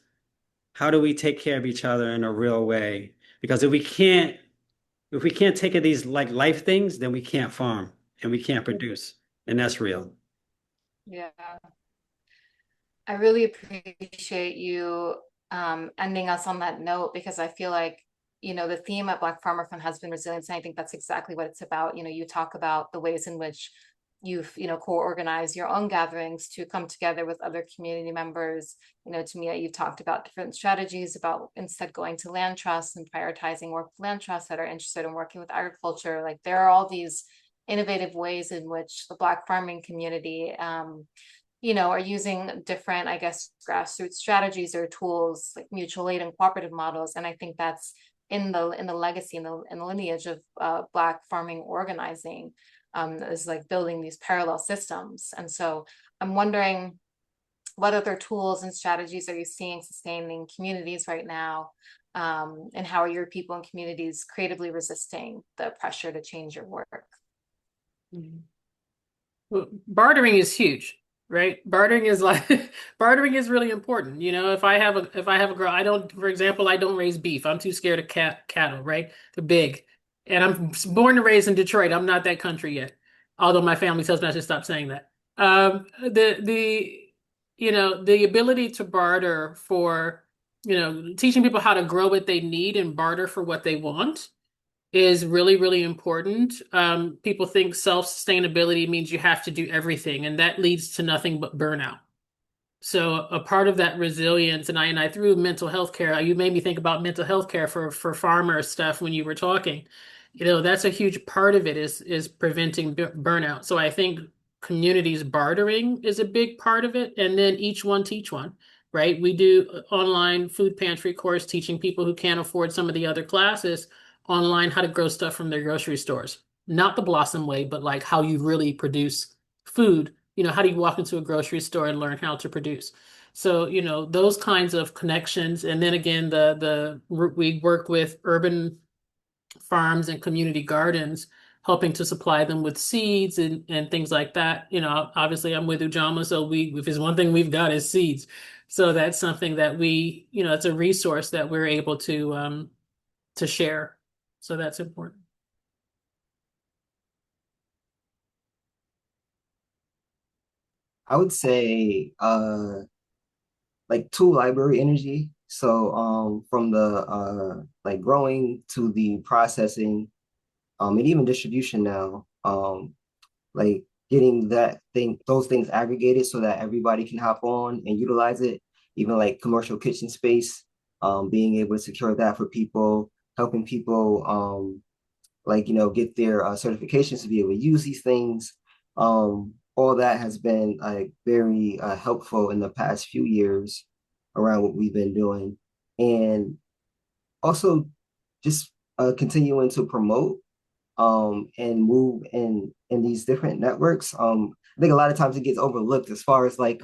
how do we take care of each other in a real way? Because if we can't take care of these like life things, then we can't farm and we can't produce. And that's real. Yeah. I really appreciate you ending us on that note, because I feel like, you know, the theme at Black Farmer Fund has been resilience. And I think that's exactly what it's about. You know, you talk about the ways in which you've, you know, co-organized your own gatherings to come together with other community members. You know, Tomia, you've talked about different strategies about instead going to land trusts and prioritizing work with land trusts that are interested in working with agriculture. Like there are all these innovative ways in which the Black farming community, you know, are using different, I guess, grassroots strategies or tools like mutual aid and cooperative models. And I think that's in the legacy, in the lineage of Black farming organizing, is like building these parallel systems. And so I'm wondering, what other tools and strategies are you seeing sustaining communities right now? And how are your people and communities creatively resisting the pressure to change your work? Well, bartering is huge, right? Bartering is like bartering is really important. You know, if I have a girl, I don't, for example, I don't raise beef. I'm too scared of cattle, right? They're big. And I'm born and raised in Detroit. I'm not that country yet. Although my family tells me I should stop saying that. The you know, the ability to barter for, you know, teaching people how to grow what they need and barter for what they want is really, really important. People think self-sustainability means you have to do everything, and that leads to nothing but burnout. So a part of that resilience, and I threw mental health care. You made me think about mental health care for farmer stuff when you were talking. You know, that's a huge part of it is preventing burnout. So I think communities bartering is a big part of it, and then each one teach one, right? We do online food pantry course teaching people who can't afford some of the other classes online how to grow stuff from their grocery stores. Not the Blossom way, but like how you really produce food. You know, how do you walk into a grocery store and learn how to produce? So, you know, those kinds of connections. And then again, we work with urban farms and community gardens, helping to supply them with seeds and things like that. You know, obviously I'm with Ujama, so if there's one thing we've got is seeds. So that's something that you know, it's a resource that we're able to share. So that's important. I would say like tool library energy. So from the like growing to the processing, and even distribution now, like getting those things aggregated so that everybody can hop on and utilize it, even like commercial kitchen space, being able to secure that for people, helping people like, you know, get their certifications to be able to use these things. All that has been like very helpful in the past few years around what we've been doing. And also just continuing to promote and move in these different networks. I think a lot of times it gets overlooked as far as like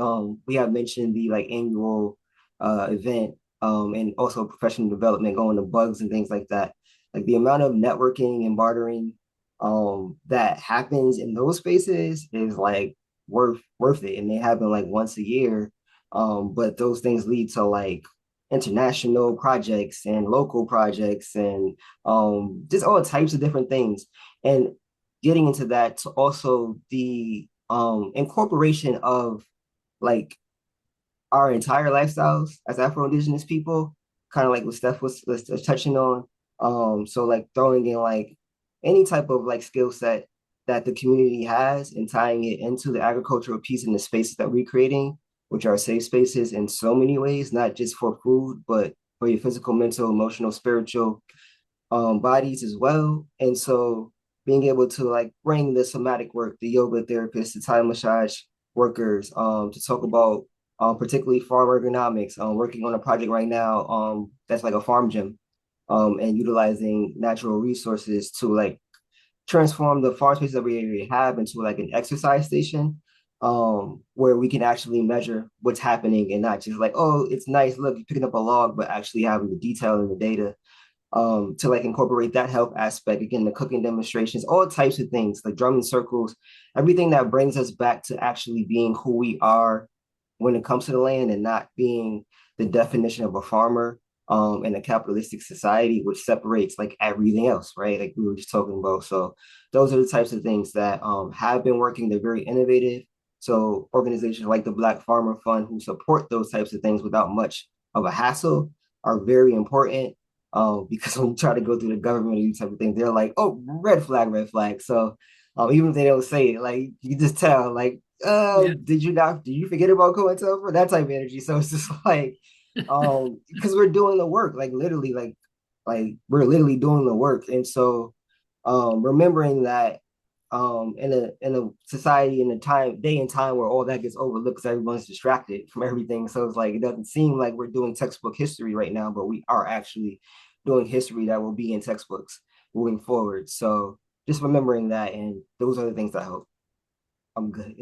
we have mentioned the like annual event and also professional development going to bugs and things like that. Like the amount of networking and bartering that happens in those spaces is like worth it, and they happen like once a year. But those things lead to like international projects and local projects and just all types of different things. And getting into that to also the incorporation of like our entire lifestyles as Afro-Indigenous people, kind of like what Steph was touching on. So like throwing in like any type of like skill set that the community has and tying it into the agricultural piece and the spaces that we're creating, which are safe spaces in so many ways, not just for food, but for your physical, mental, emotional, spiritual bodies as well. And so being able to like bring the somatic work, the yoga therapists, the Thai massage workers, to talk about particularly farm ergonomics. Working on a project right now that's like a farm gym, and utilizing natural resources to like transform the farm spaces that we already have into like an exercise station, where we can actually measure what's happening and not just like, oh, it's nice, look, you're picking up a log, but actually having the detail and the data, to like incorporate that health aspect. Again, the cooking demonstrations, all types of things, like drumming circles, everything that brings us back to actually being who we are when it comes to the land and not being the definition of a farmer in a capitalistic society, which separates like everything else, right? Like we were just talking about. So those are the types of things that have been working. They're very innovative. So organizations like the Black Farmer Fund, who support those types of things without much of a hassle, are very important. Because when you try to go through the government or these type of things, they're like, oh, red flag, red flag. So even if they don't say it, like you just tell, like, Yeah. did you forget about COINTELPRO? That type of energy. So it's just like, because we're doing the work, like literally, like we're literally doing the work. And so remembering that in a society in a day and time where all that gets overlooked because everyone's distracted from everything. So it's like it doesn't seem like we're doing textbook history right now, but we are actually doing history that will be in textbooks moving forward. So just remembering that, and those are the things that help. I'm good.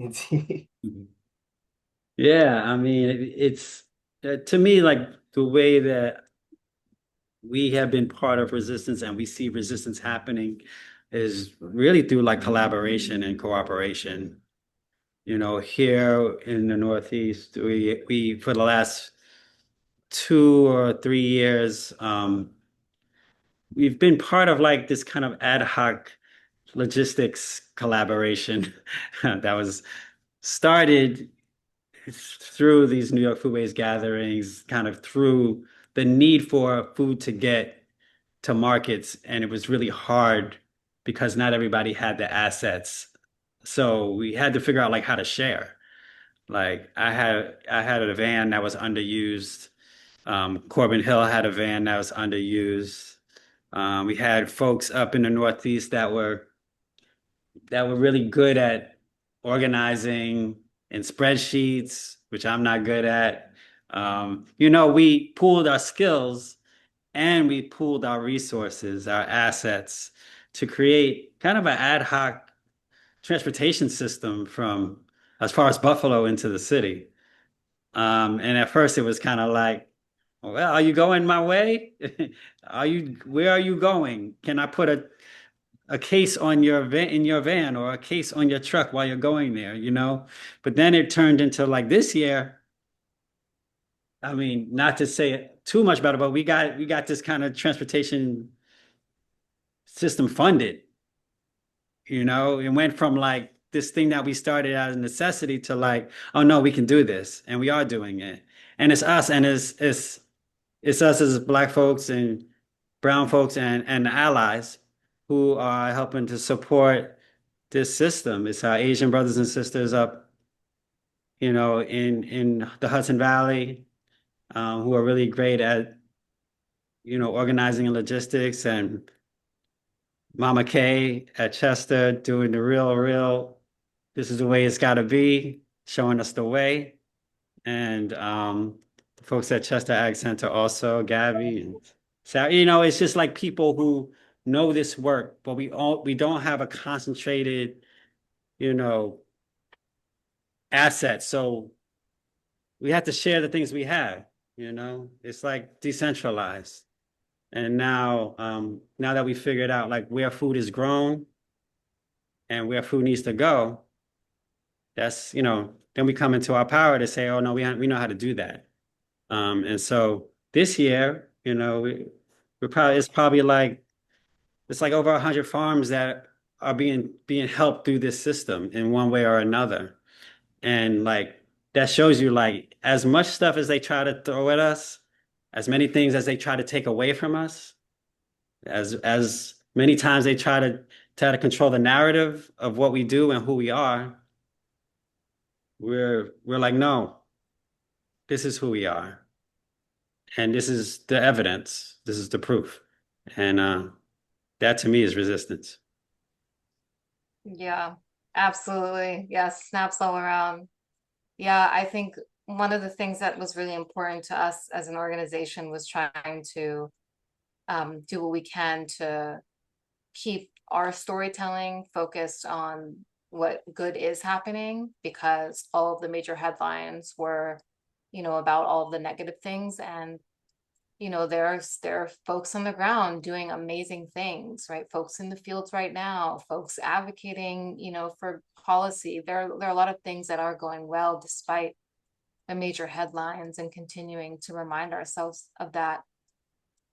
Yeah, I mean, it's to me like the way that we have been part of resistance and we see resistance happening is really through like collaboration and cooperation. Here in the Northeast, we for the last 2 or 3 years, we've been part of like this kind of ad hoc logistics collaboration that was started through these New York Foodways gatherings, kind of through the need for food to get to markets. And it was really hard because not everybody had the assets. So we had to figure out like how to share. Like I had a van that was underused. Corbin Hill had a van that was underused. We had folks up in the Northeast that were really good at organizing in spreadsheets, which I'm not good at. We pooled our skills and we pooled our resources, our assets to create kind of an ad hoc transportation system from as far as Buffalo into the city. And at first it was kind of like, well, are you going my way? Where are you going? Can I put a case on your van in your van or a case on your truck while you're going there? But then it turned into like this year. I mean, not to say too much about it, but we got this kind of transportation system funded. It went from like this thing that we started as a necessity to like, oh no, we can do this, and we are doing it, and it's us, and it's us as Black folks and brown folks and the allies who are helping to support this system. It's our Asian brothers and sisters up, in the Hudson Valley, who are really great at, organizing and logistics, and Mama Kay at Chester doing the real, this is the way it's got to be, showing us the way. And the folks at Chester Ag Center also, Gabby and Sarah, it's just like people who know this work, but we don't have a concentrated, asset. So we have to share the things we have, it's like decentralized. And now that we figured out like where food is grown and where food needs to go, that's, then we come into our power to say, oh no, we know how to do that. And so this year, it's probably like, it's like over 100 farms that are being helped through this system in one way or another. And like, that shows you like as much stuff as they try to throw at us, as many things as they try to take away from us, as many times they try to control the narrative of what we do and who we are, we're like, no, this is who we are. And this is the evidence. This is the proof. And that to me is resistance. Yeah, absolutely. Yes, snaps all around. Yeah, I think one of the things that was really important to us as an organization was trying to do what we can to keep our storytelling focused on what good is happening, because all of the major headlines were, about all of the negative things. And, there are folks on the ground doing amazing things, right? Folks in the fields right now, folks advocating, for policy. There are a lot of things that are going well despite the major headlines, and continuing to remind ourselves of that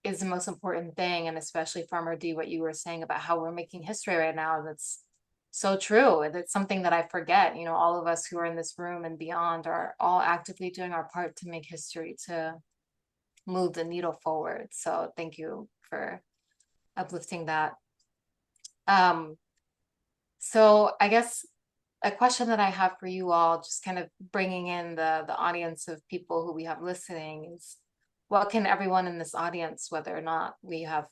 is the most important thing. And especially Farmer D, what you were saying about how we're making history right now, that's so true. That's something that I forget. All of us who are in this room and beyond are all actively doing our part to make history, to move the needle forward. So thank you for uplifting that. So I guess a question that I have for you all, just kind of bringing in the audience of people who we have listening, is what can everyone in this audience, whether or not we have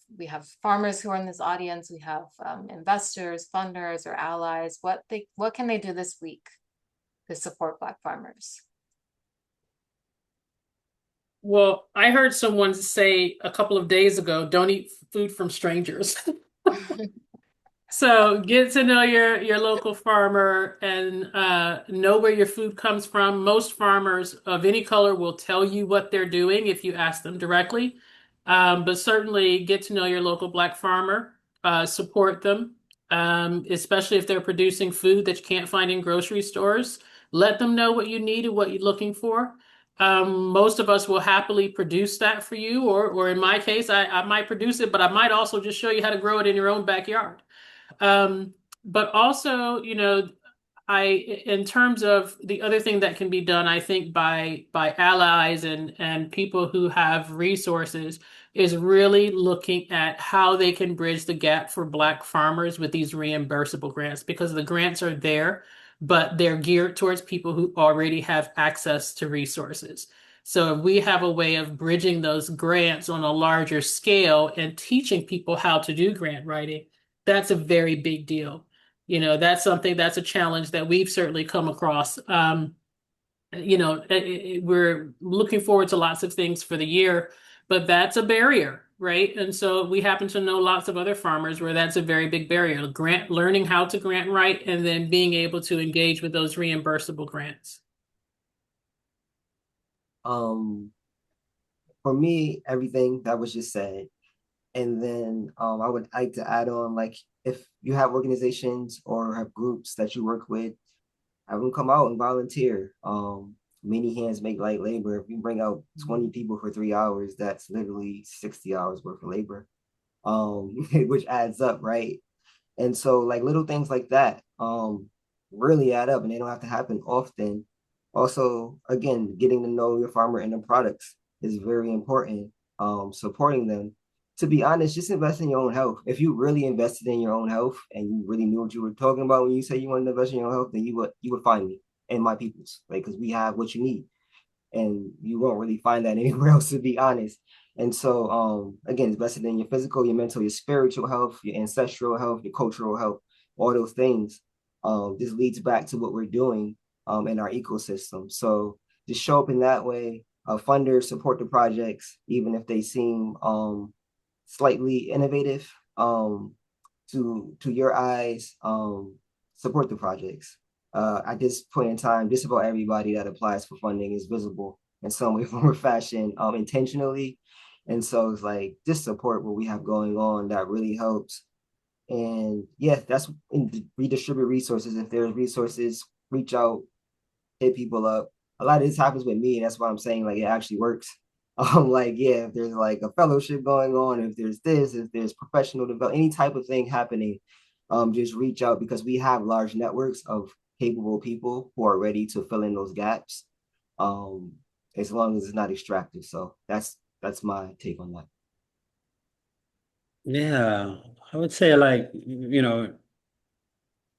farmers who are in this audience, we have investors, funders, or allies, what can they do this week to support Black farmers? Well, I heard someone say a couple of days ago, don't eat food from strangers. So get to know your local farmer and know where your food comes from. Most farmers of any color will tell you what they're doing if you ask them directly. But certainly get to know your local Black farmer, support them, especially if they're producing food that you can't find in grocery stores. let them know what you need and what you're looking for. Most of us will happily produce that for you, or in my case, I might produce it, but I might also just show you how to grow it in your own backyard. But also, in terms of the other thing that can be done, I think by allies and people who have resources is really looking at how they can bridge the gap for Black farmers with these reimbursable grants, because the grants are there, but they're geared towards people who already have access to resources. So if we have a way of bridging those grants on a larger scale and teaching people how to do grant writing, that's a very big deal. That's that's a challenge that we've certainly come across. We're looking forward to lots of things for the year, but that's a barrier, right? And so we happen to know lots of other farmers where that's a very big barrier. Learning how to grant write and then being able to engage with those reimbursable grants. For me, everything that was just said. And then I would like to add on, like, if you have organizations or have groups that you work with, have them come out and volunteer. Many hands make light labor. If you bring out 20 people for 3 hours, that's literally 60 hours worth of labor, which adds up, right? And so, like, little things like that really add up, and they don't have to happen often. Also, again, getting to know your farmer and the products is very important. Supporting them. To be honest, just invest in your own health. If you really invested in your own health and you really knew what you were talking about when you say you wanted to invest in your own health, then you would find me and my peoples, like, because we have what you need, and you won't really find that anywhere else, to be honest. And so, again, invested in your physical, your mental, your spiritual health, your ancestral health, your cultural health, all those things. This leads back to what we're doing in our ecosystem. So just show up in that way. Funders support the projects, even if they seem slightly innovative to your eyes. Support the projects. At this point in time, just about everybody that applies for funding is visible in some way, form, or fashion, intentionally. And so it's like, just support what we have going on. That really helps. And yeah, that's redistribute resources. If there's resources, reach out, hit people up. A lot of this happens with me. And that's why I'm saying, like, it actually works. Like, yeah, if there's like a fellowship going on, if there's professional development, any type of thing happening, just reach out, because we have large networks of capable people who are ready to fill in those gaps, as long as it's not extractive. So that's my take on that. Yeah, I would say, like,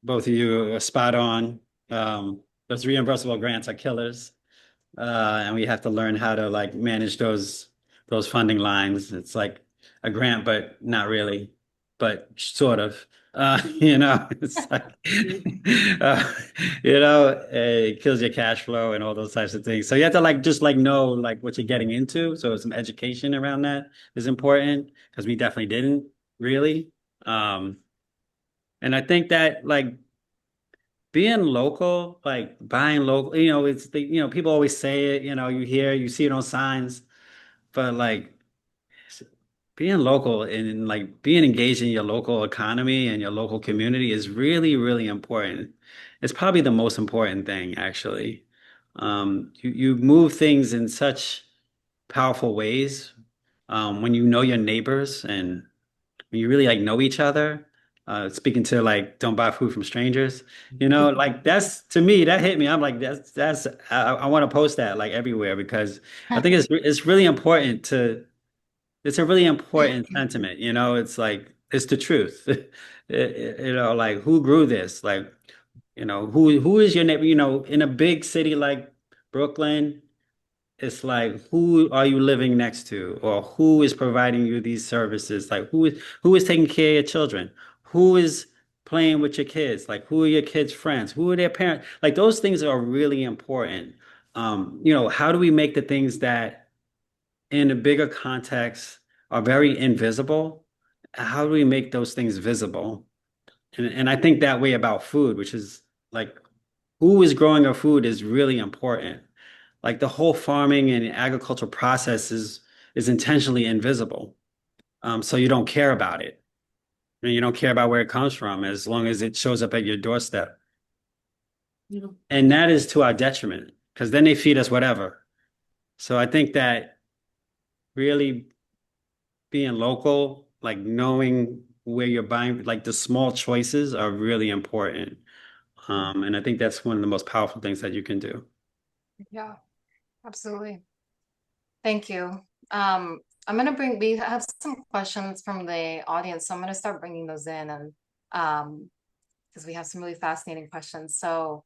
both of you are spot on. Those reimbursable grants are killers. And we have to learn how to, like, manage those funding lines. It's like a grant, but not really, but sort of. It's like, it kills your cash flow and all those types of things. So you have to, like, just, like, know, like, what you're getting into. So some education around that is important, because we definitely didn't really. And I think that, like, being local, like buying local, it's people always say it, you see it on signs, but, like, being local and, like, being engaged in your local economy and your local community is really, really important. It's probably the most important thing, actually. You move things in such powerful ways when you know your neighbors and when you really, like, know each other. Speaking to, like, don't buy food from strangers, like, that's, to me, that hit me. I'm like, I want to post that, like, everywhere, because I think it's really important it's a really important sentiment. It's like, it's the truth. Like, who grew this? Like, who is your neighbor? In a big city like Brooklyn, it's like, who are you living next to, or who is providing you these services? Like, who is taking care of your children? Who is playing with your kids? Like, who are your kids' friends? Who are their parents? Like, those things are really important. How do we make the things that in a bigger context are very invisible? How do we make those things visible? And I think that way about food, which is, like, who is growing our food is really important. Like, the whole farming and agricultural process is intentionally invisible. So you don't care about it. And you don't care about where it comes from, as long as it shows up at your doorstep. And that is to our detriment because then they feed us whatever. So I think that really being local, like knowing where you're buying, like the small choices are really important. And I think that's one of the most powerful things that you can do. Yeah, absolutely. Thank you. We have some questions from the audience, so I'm gonna start bringing those in, and because we have some really fascinating questions. So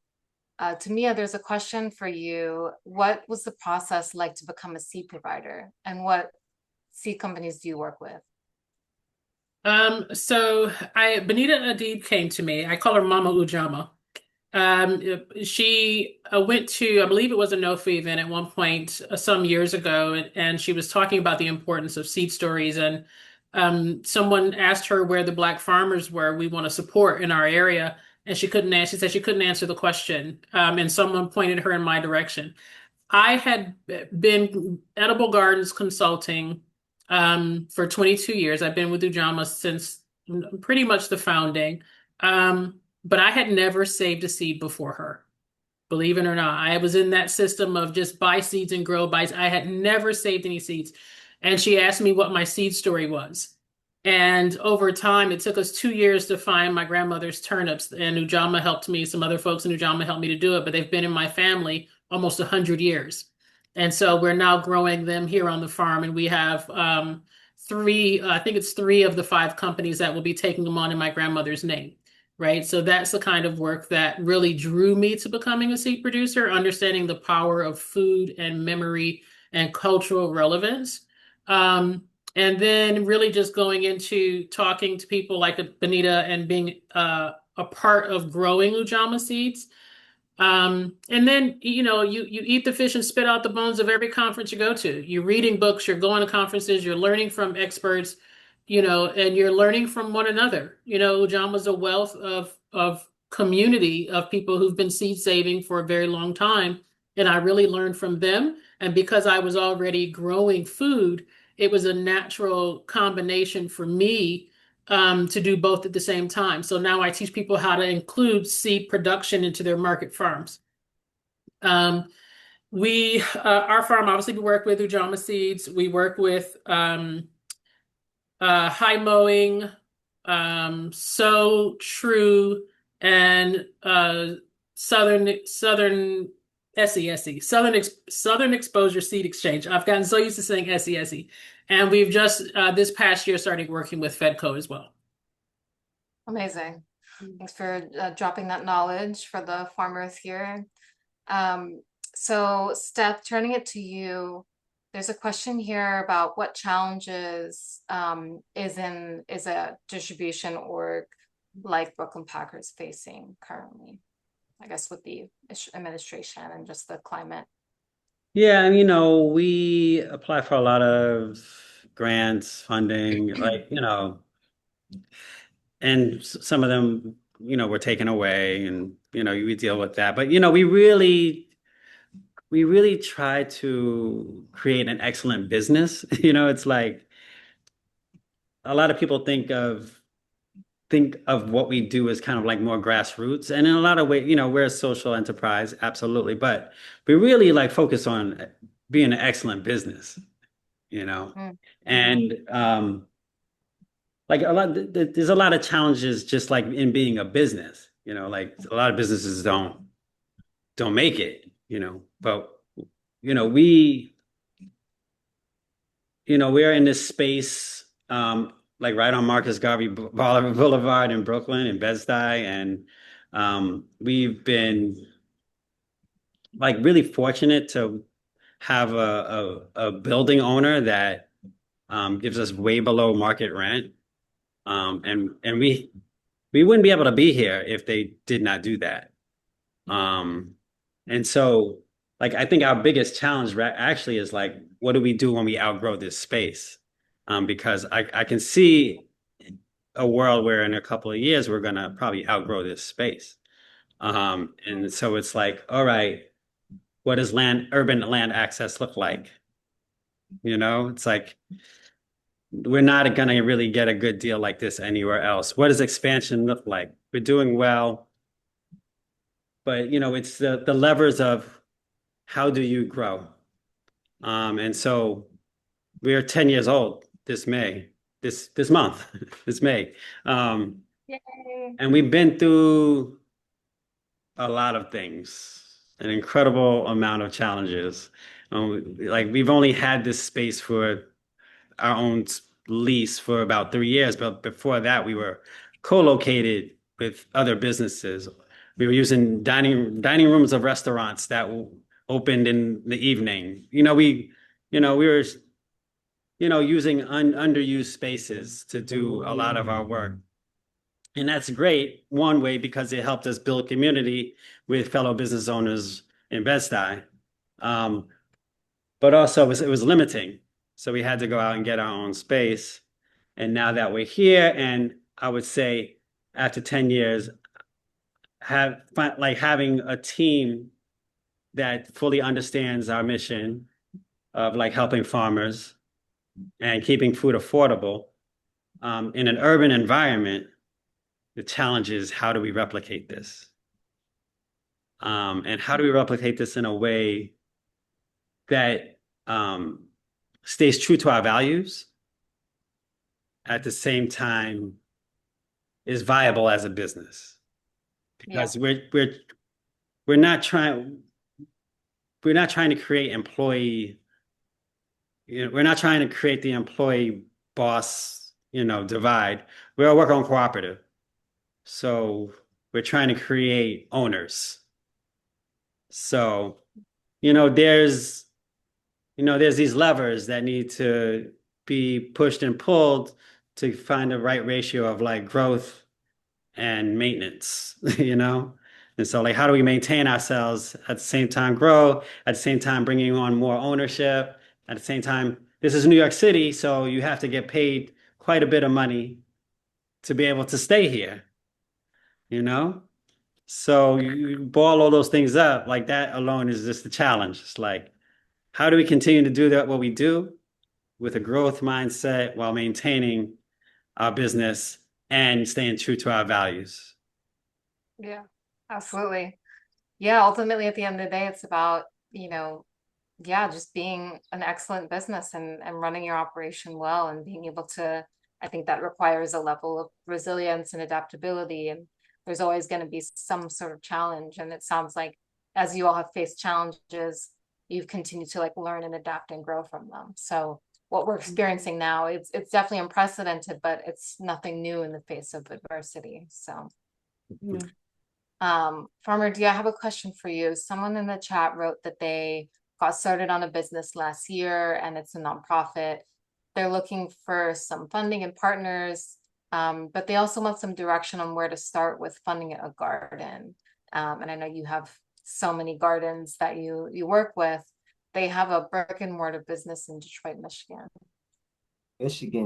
Tomia, there's a question for you. What was the process like to become a seed provider, and what seed companies do you work with? So Benita Adib came to me. I call her Mama Ujama. She went to, I believe it was a NOFA event at one point some years ago, and she was talking about the importance of seed stories. And someone asked her where the Black farmers were we want to support in our area, and she couldn't answer. She said she couldn't answer the question, and someone pointed her in my direction. I had been Edible Gardens consulting for 22 years. I've been with Ujama since pretty much the founding. But I had never saved a seed before her. Believe it or not, I was in that system of just buy seeds and grow. I had never saved any seeds. And she asked me what my seed story was. And over time, it took us 2 years to find my grandmother's turnips. And Ujama helped me. Some other folks in Ujama helped me to do it, but they've been in my family almost 100 years. And so we're now growing them here on the farm. And we have I think it's 3 of the 5 companies that will be taking them on in my grandmother's name. Right. So that's the kind of work that really drew me to becoming a seed producer, understanding the power of food and memory and cultural relevance. And then really just going into talking to people like Benita and being a part of growing Ujama seeds. And then, you eat the fish and spit out the bones of every conference you go to. You're reading books, you're going to conferences, you're learning from experts, and you're learning from one another. Ujama's a wealth of community of people who've been seed saving for a very long time. And I really learned from them. And because I was already growing food, it was a natural combination for me to do both at the same time. So now I teach people how to include seed production into their market farms. Our farm, obviously, we work with Ujama Seeds. We work with High Mowing, So True, and Southern SESE, Southern Exposure Seed Exchange. I've gotten so used to saying SESE. And we've just this past year started working with Fedco as well. Amazing. Thanks for dropping that knowledge for the farmers here. So Steph, turning it to you, there's a question here about what challenges is a distribution org like Brooklyn Packers facing currently, I guess, with the administration and just the climate. Yeah, we apply for a lot of grants, funding, and some of them, were taken away, and we deal with that. But we really try to create an excellent business. It's like a lot of people think of what we do as kind of like more grassroots, and in a lot of ways, we're a social enterprise, absolutely, but we really like focus on being an excellent business, and like there's a lot of challenges just like in being a business, like a lot of businesses don't make it, but we're in this space like right on Marcus Garvey Boulevard in Brooklyn and Bed-Stuy, and we've been like really fortunate to have a building owner that gives us way below market rent, and we wouldn't be able to be here if they did not do that. And so like I think our biggest challenge actually is like, what do we do when we outgrow this space? Because I can see a world where in a couple of years we're gonna probably outgrow this space. And so it's like, all right, what does urban land access look like? It's like we're not gonna really get a good deal like this anywhere else. What does expansion look like? We're doing well. but it's the levers of how do you grow? And so we're 10 years old this May, this month, this May. Yay. And we've been through a lot of things, an incredible amount of challenges. Like we've only had this space for our own lease for about 3 years, but before that, we were co-located with other businesses. We were using dining rooms of restaurants that opened in the evening. We were using underused spaces to do a lot of our work. And that's great, one way, because it helped us build community with fellow business owners in Bed-Stuy. But also it was limiting. So we had to go out and get our own space. And now that we're here, and I would say after 10 years, having a team that fully understands our mission of like helping farmers and keeping food affordable in an urban environment. The challenge is, how do we replicate this? And how do we replicate this in a way that stays true to our values, at the same time is viable as a business? Because we're not trying to create employee, we're not trying to create the employee boss, divide. We're a worker-owned cooperative. So we're trying to create owners. So, there's these levers that need to be pushed and pulled to find the right ratio of like growth and maintenance, And so like, how do we maintain ourselves at the same time grow, at the same time bringing on more ownership, at the same time, this is New York City, so you have to get paid quite a bit of money to be able to stay here. So you boil all those things up, like that alone is just a challenge. It's like, how do we continue to do what we do with a growth mindset while maintaining our business and staying true to our values? Yeah, absolutely. Yeah, ultimately at the end of the day, it's about, just being an excellent business and running your operation well and being able to, I think that requires a level of resilience and adaptability, and there's always going to be some sort of challenge. And it sounds like as you all have faced challenges, you've continued to like learn and adapt and grow from them. So what we're experiencing now, it's definitely unprecedented, but it's nothing new in the face of adversity. So Farmer, I have a question for you. Someone in the chat wrote that they got started on a business last year and it's a nonprofit. They're looking for some funding and partners. But they also want some direction on where to start with funding a garden. And I know you have so many gardens that you work with. They have a brick and mortar business in Detroit, Michigan.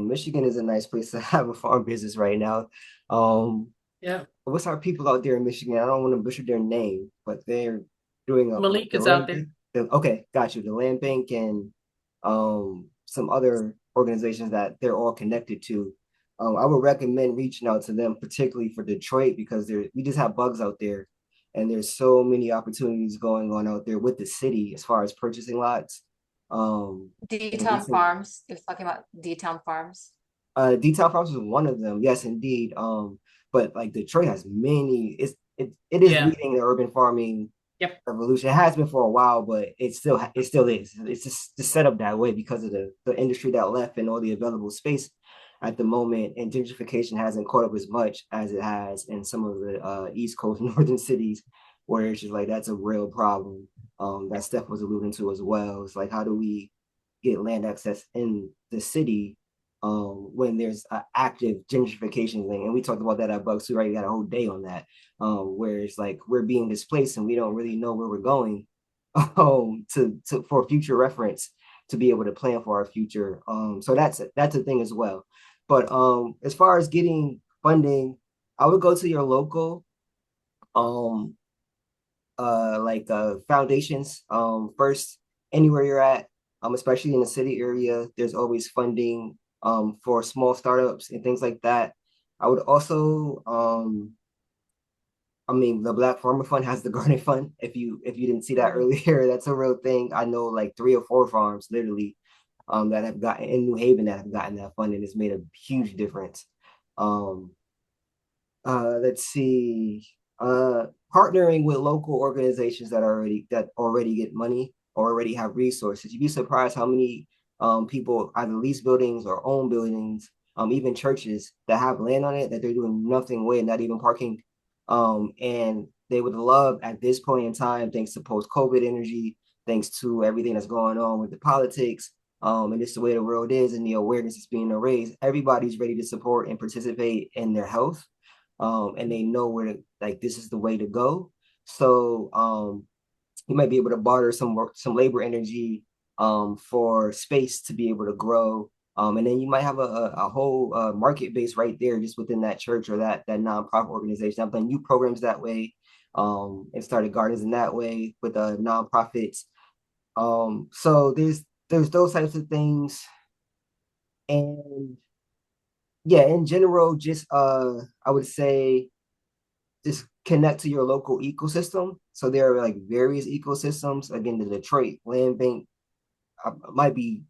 Michigan is a nice place to have a farm business right now. What's our people out there in Michigan? I don't want to butcher their name, but they're doing Malik is out there. Okay, got you. The land bank and some other organizations that they're all connected to. I would recommend reaching out to them, particularly for Detroit, because we just have bugs out there, and there's so many opportunities going on out there with the city as far as purchasing lots. D-Town Farms. You're talking about D-Town Farms. D-Town Farms is one of them, yes, indeed. But like Detroit has many. It is leading the urban farming revolution. It has been for a while, but it still is. It's just set up that way because of the industry that left and all the available space at the moment, and gentrification hasn't caught up as much as it has in some of the East Coast northern cities, where it's just like that's a real problem that Steph was alluding to as well. It's like, how do we get land access in the city when there's an active gentrification thing? And we talked about that at Bugs too, right? We got a whole day on that, where it's like we're being displaced and we don't really know where we're going for future reference to be able to plan for our future. So that's a thing as well. But as far as getting funding, I would go to your local foundations first, anywhere you're at, especially in the city area. There's always funding for small startups and things like that. I would also I mean, the Black Farmer Fund has the Garden Fund. If you didn't see that earlier, that's a real thing. I know like 3 or 4 farms literally that have gotten in New Haven that have gotten that fund, and it's made a huge difference. Um, let's see, partnering with local organizations that already get money or already have resources. You'd be surprised how many people either lease buildings or own buildings, even churches that have land on it that they're doing nothing with, not even parking. And they would love at this point in time, thanks to post-COVID energy, thanks to everything that's going on with the politics, and just the way the world is and the awareness is being raised, everybody's ready to support and participate in their health. And they know where like this is the way to go. So you might be able to barter some labor energy for space to be able to grow. And then you might have a whole market base right there just within that church or that nonprofit organization. I've done youth programs that way, and started gardens in that way with nonprofits. So there's those types of things. And yeah, in general, just I would say just connect to your local ecosystem. So there are like various ecosystems. Again, the Detroit Land Bank, I might be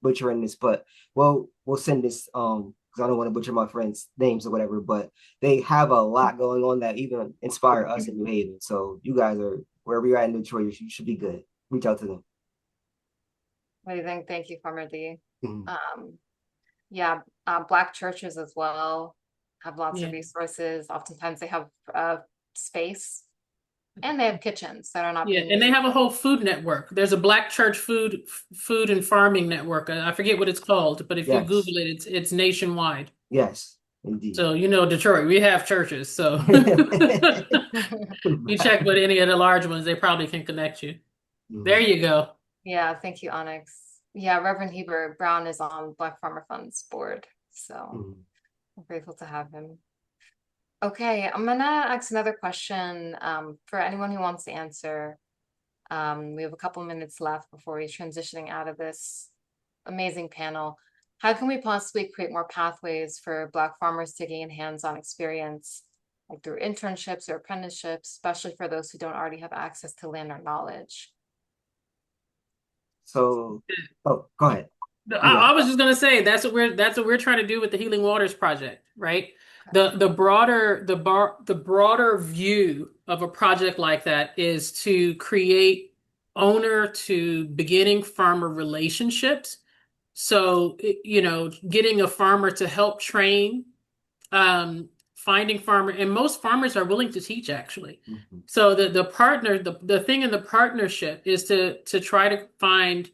butchering this, but we'll send this because I don't want to butcher my friends' names or whatever, but they have a lot going on that even inspire us in New Haven. So you guys are wherever you're at in Detroit, you should be good. Reach out to them. What do you think? Thank you, Farmer D. Yeah, Black churches as well have lots of resources. Oftentimes they have space and they have kitchens that are not being and they used. have a whole food network. There's a Black church food and farming network. I forget what it's called, but if you Google it, it's nationwide. Yes, indeed. So Detroit, we have churches. So you check with any of the large ones, they probably can connect you. There you go. Yeah, thank you, Onyx. Yeah, Reverend Heber Brown is on Black Farmer Fund's board, so I'm grateful to have him. Okay, I'm gonna ask another question for anyone who wants to answer. We have a couple minutes left before we're transitioning out of this amazing panel. How can we possibly create more pathways for Black farmers to gain hands-on experience, like through internships or apprenticeships, especially for those who don't already have access to land or knowledge? So, go ahead. I was just gonna say that's what we're trying to do with the Healing Waters Project, right? The broader view of a project like that is to create owner to beginning farmer relationships. So, getting a farmer to help train, finding farmer, and most farmers are willing to teach actually. So the thing in the partnership is to try to find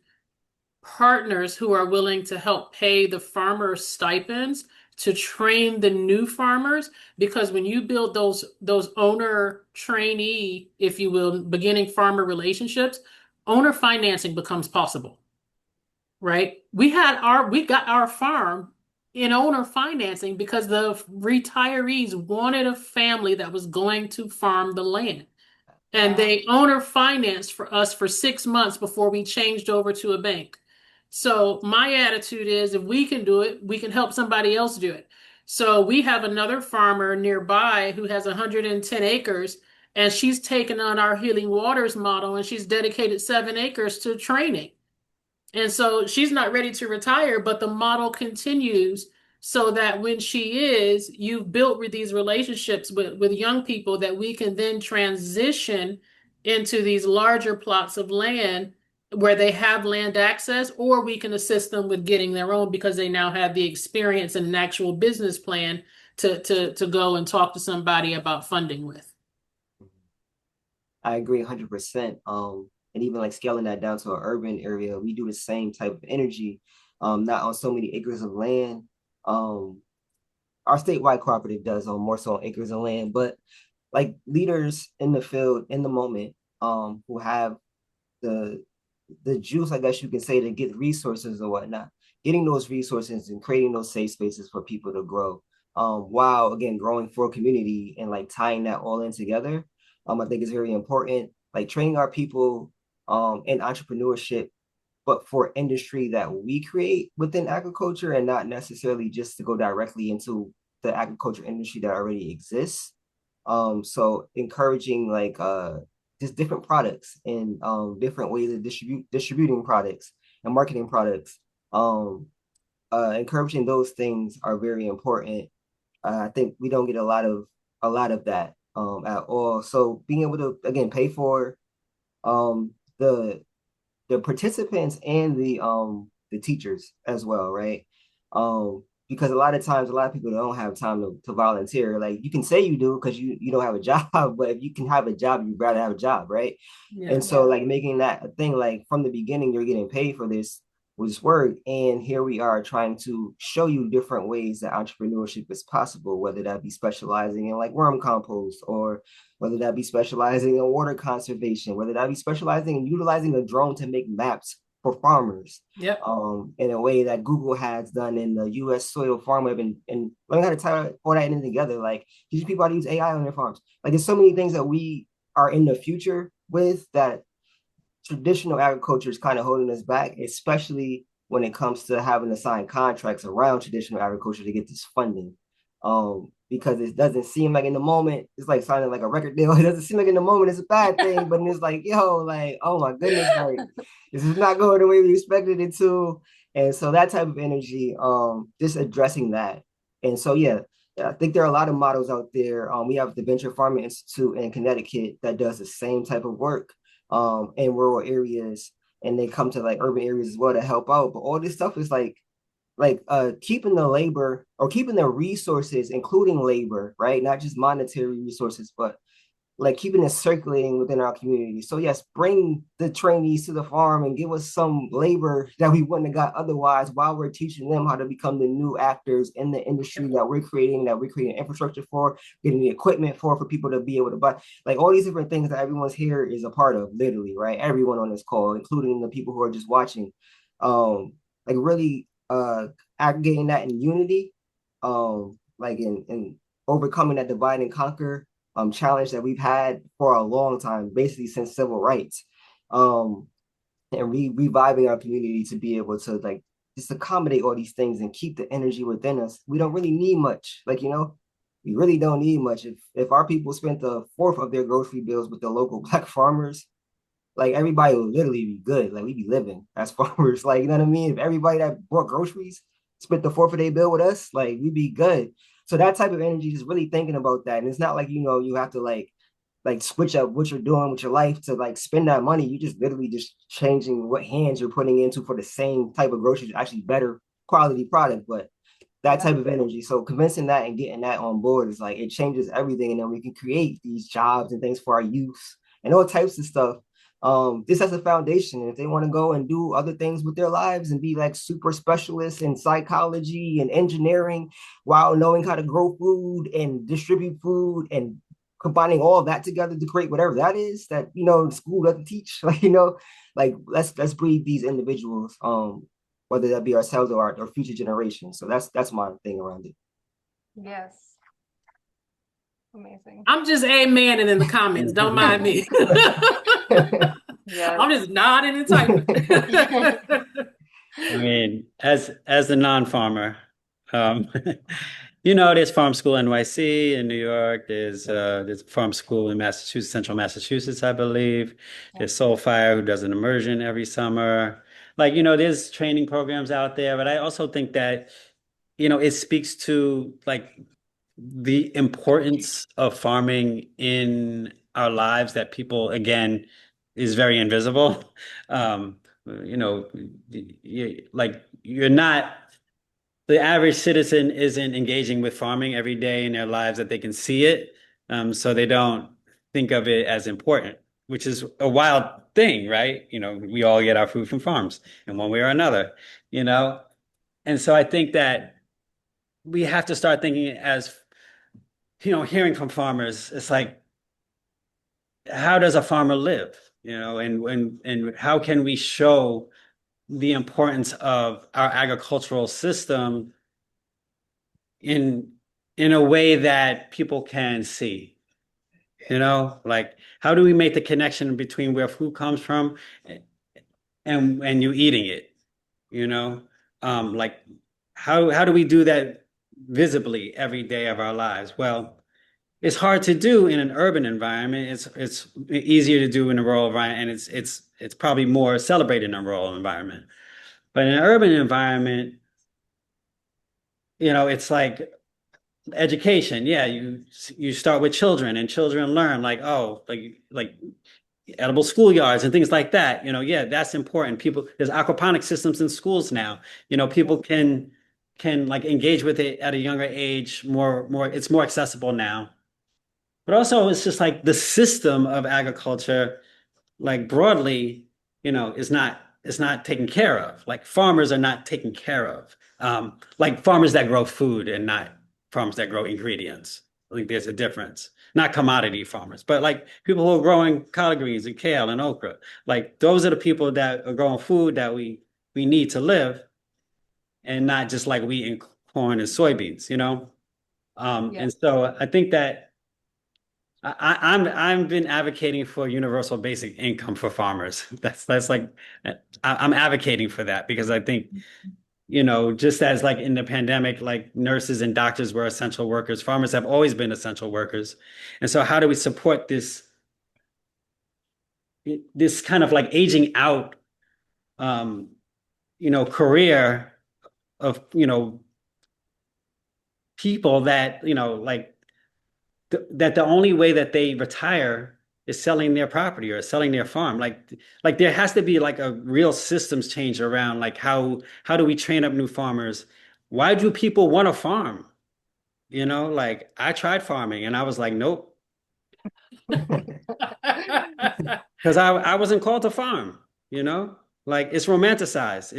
partners who are willing to help pay the farmer stipends to train the new farmers, because when you build those owner trainee, if you will, beginning farmer relationships, owner financing becomes possible, right? We got our farm in owner financing because the retirees wanted a family that was going to farm the land. And they owner financed for us for 6 months before we changed over to a bank. So my attitude is if we can do it, we can help somebody else do it. So we have another farmer nearby who has 110 acres, and she's taken on our Healing Waters model, and she's dedicated 7 acres to training. And so she's not ready to retire, but the model continues so that when she is, you've built with these relationships with young people that we can then transition into these larger plots of land where they have land access, or we can assist them with getting their own because they now have the experience and an actual business plan to go and talk to somebody about funding with. I agree 100%. And even like scaling that down to an urban area, we do the same type of energy, not on so many acres of land. Our statewide cooperative does more so on acres of land, but like leaders in the field in the moment, who have the juice, I guess you can say, to get resources or whatnot, getting those resources and creating those safe spaces for people to grow, while again growing for a community and like tying that all in together. I think is very important, like training our people in entrepreneurship, but for industry that we create within agriculture and not necessarily just to go directly into the agriculture industry that already exists. So encouraging like just different products and different ways of distributing products and marketing products. Encouraging those things are very important. I think we don't get a lot of that at all. So being able to again pay for um the the participants and the teachers as well, right? Because a lot of times a lot of people don't have time to volunteer. Like you can say you do because you don't have a job, but if you can have a job, you'd rather have a job, right? Yeah. And so like making that a thing, like from the beginning, you're getting paid for this was work. And here we are trying to show you different ways that entrepreneurship is possible, whether that be specializing in like worm compost or whether that be specializing in water conservation, whether that be specializing in utilizing a drone to make maps for farmers. Yep. In a way that Google has done in the U.S. Soil Farm Web and learning how to tie all that in together, like teaching people how to use AI on their farms. Like there's so many things that we are in the future with that traditional agriculture is kind of holding us back, especially when it comes to having to sign contracts around traditional agriculture to get this funding. Because it doesn't seem like in the moment it's like signing like a record deal. It doesn't seem like in the moment it's a bad thing, but it's like, yo, like, oh my goodness, like this is not going the way we expected it to. And so that type of energy, just addressing that. And so yeah, I think there are a lot of models out there. We have the Venture Farming Institute in Connecticut that does the same type of work in rural areas, and they come to like urban areas as well to help out. But all this stuff is like keeping the labor or keeping the resources, including labor, right? Not just monetary resources, but like keeping it circulating within our community. So yes, bring the trainees to the farm and give us some labor that we wouldn't have got otherwise while we're teaching them how to become the new actors in the industry that we're creating infrastructure for, getting the equipment for people to be able to buy. Like all these different things that everyone's here is a part of, literally, right? Everyone on this call, including the people who are just watching. Like really aggregating that in unity, like in overcoming that divide and conquer challenge that we've had for a long time, basically since civil rights, and reviving our community to be able to like just accommodate all these things and keep the energy within us. We don't really need much, like we really don't need much. If our people spent a fourth of their grocery bills with the local Black farmers, like everybody would literally be good. Like we'd be living as farmers. Like, you know what I mean? If everybody that bought groceries spent the fourth of their bill with us, like we'd be good. So that type of energy is really thinking about that. And it's not like, you have to like switch up what you're doing with your life to like spend that money. You just literally just changing what hands you're putting into for the same type of groceries, actually better quality product, but that type of energy. So convincing that and getting that on board is like, it changes everything. And then we can create these jobs and things for our youth and all types of stuff. This has a foundation. And if they want to go and do other things with their lives and be like super specialists in psychology and engineering while knowing how to grow food and distribute food and combining all of that together to create whatever that is that the school doesn't teach, like let's breed these individuals, whether that be ourselves or our future generations. So that's my thing around it. Yes. Amazing. I'm just amen and in the comments. Don't mind me. Yeah. I'm just nodding and typing. I mean, as a non-farmer, there's Farm School NYC in New York. There's Farm School in Massachusetts, Central Massachusetts, I believe. There's Soulfire, who does an immersion every summer. Like, there's training programs out there, but I also think that, it speaks to like the importance of farming in our lives that people, again, is very invisible. You're not, the average citizen isn't engaging with farming every day in their lives that they can see it. So they don't think of it as important, which is a wild thing, right? We all get our food from farms in one way or another, And so I think that we have to start thinking as, hearing from farmers, it's like, how does a farmer live? And how can we show the importance of our agricultural system in a way that people can see? Like how do we make the connection between where food comes from and you eating it? Like how do we do that visibly every day of our lives? Well, it's hard to do in an urban environment. It's easier to do in a rural environment, and it's probably more celebrated in a rural environment. But in an urban environment, it's like education. Yeah, you start with children, and children learn like, oh, like edible schoolyards and things like that. Yeah, that's important. There's aquaponic systems in schools now. People can like engage with it at a younger age. It's more accessible now. But also, it's just like the system of agriculture, like broadly, is not taken care of. Like farmers are not taken care of. Like farmers that grow food and not farmers that grow ingredients. I think there's a difference. Not commodity farmers, but like people who are growing collard greens and kale and okra. Like those are the people that are growing food that we need to live, and not just like wheat and corn and soybeans. Yeah. And so I think that I've been advocating for universal basic income for farmers. That's like I'm advocating for that because I think, just as like in the pandemic, like nurses and doctors were essential workers, farmers have always been essential workers. And so how do we support this kind of like aging out career of, people that, like that the only way that they retire is selling their property or selling their farm. Like there has to be like a real systems change around like how do we train up new farmers? Why do people want to farm? Like I tried farming and I was like, nope, because I wasn't called to farm, like it's romanticized.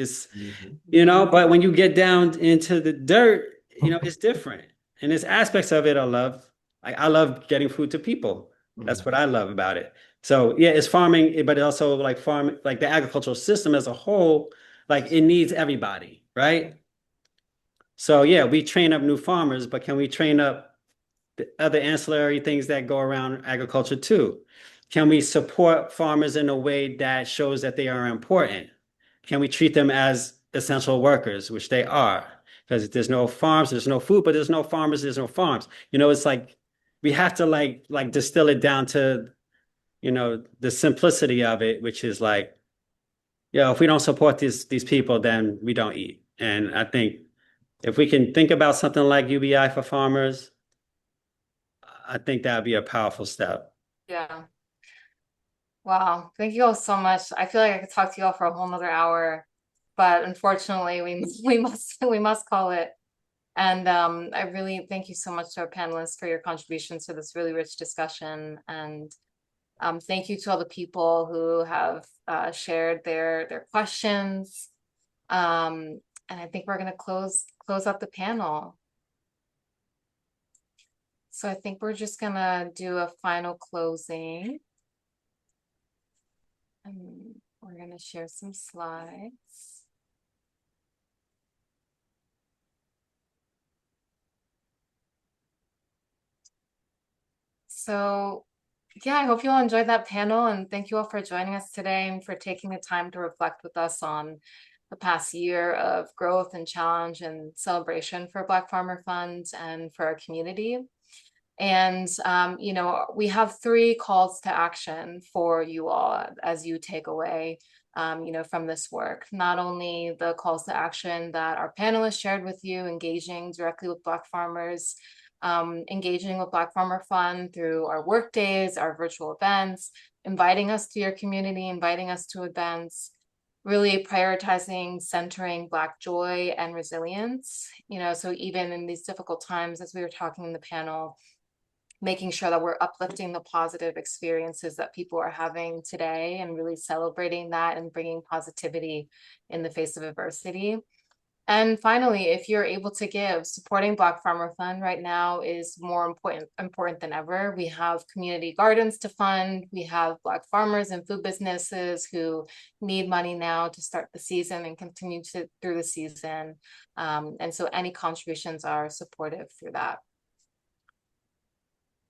But when you get down into the dirt, it's different. And there's aspects of it I love. I love getting food to people. That's what I love about it. So yeah, it's farming, but also like like the agricultural system as a whole, like it needs everybody, right? So yeah, we train up new farmers, but can we train up the other ancillary things that go around agriculture too? Can we support farmers in a way that shows that they are important? Can we treat them as essential workers, which they are? Because if there's no farms, there's no food, but there's no farmers, there's no farms. It's like we have to like distill it down to, the simplicity of it, which is like, if we don't support these people, then we don't eat. And I think if we can think about something like UBI for farmers, I think that would be a powerful step. Yeah. Wow. Thank you all so much. I feel like I could talk to you all for a whole nother hour, but unfortunately we must call it. And I really thank you so much to our panelists for your contributions to this really rich discussion. And thank you to all the people who have shared their questions. And I think we're going to close out the panel. So I think we're just going to do a final closing. And we're going to share some slides. So yeah, I hope you all enjoyed that panel, and thank you all for joining us today and for taking the time to reflect with us on the past year of growth and challenge and celebration for Black Farmer Fund and for our community. And, we have 3 calls to action for you all as you take away, from this work. Not only the calls to action that our panelists shared with you, engaging directly with Black farmers, engaging with Black Farmer Fund through our work days, our virtual events, inviting us to your community, inviting us to events, really prioritizing centering Black joy and resilience. So even in these difficult times, as we were talking in the panel, making sure that we're uplifting the positive experiences that people are having today and really celebrating that and bringing positivity in the face of adversity. And finally, if you're able to give, supporting Black Farmer Fund right now is more important than ever. We have community gardens to fund. We have Black farmers and food businesses who need money now to start the season and continue through the season. And so any contributions are supportive through that.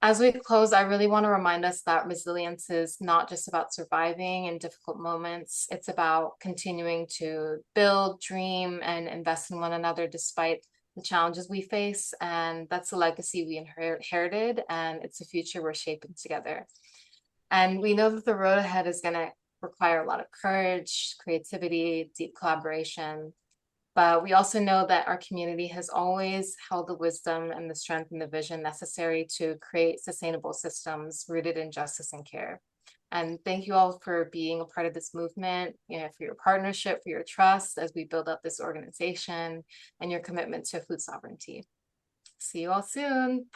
As we close, I really want to remind us that resilience is not just about surviving in difficult moments. It's about continuing to build, dream, and invest in one another despite the the challenges we face, and that's a legacy we inherited, and it's a future we're shaping together. And we know that the road ahead is going to require a lot of courage, creativity, deep collaboration. But we also know that our community has always held the wisdom and the strength and the vision necessary to create sustainable systems rooted in justice and care. And thank you all for being a part of this movement, for your partnership, for your trust as we build up this organization, and your commitment to food sovereignty. See you all soon.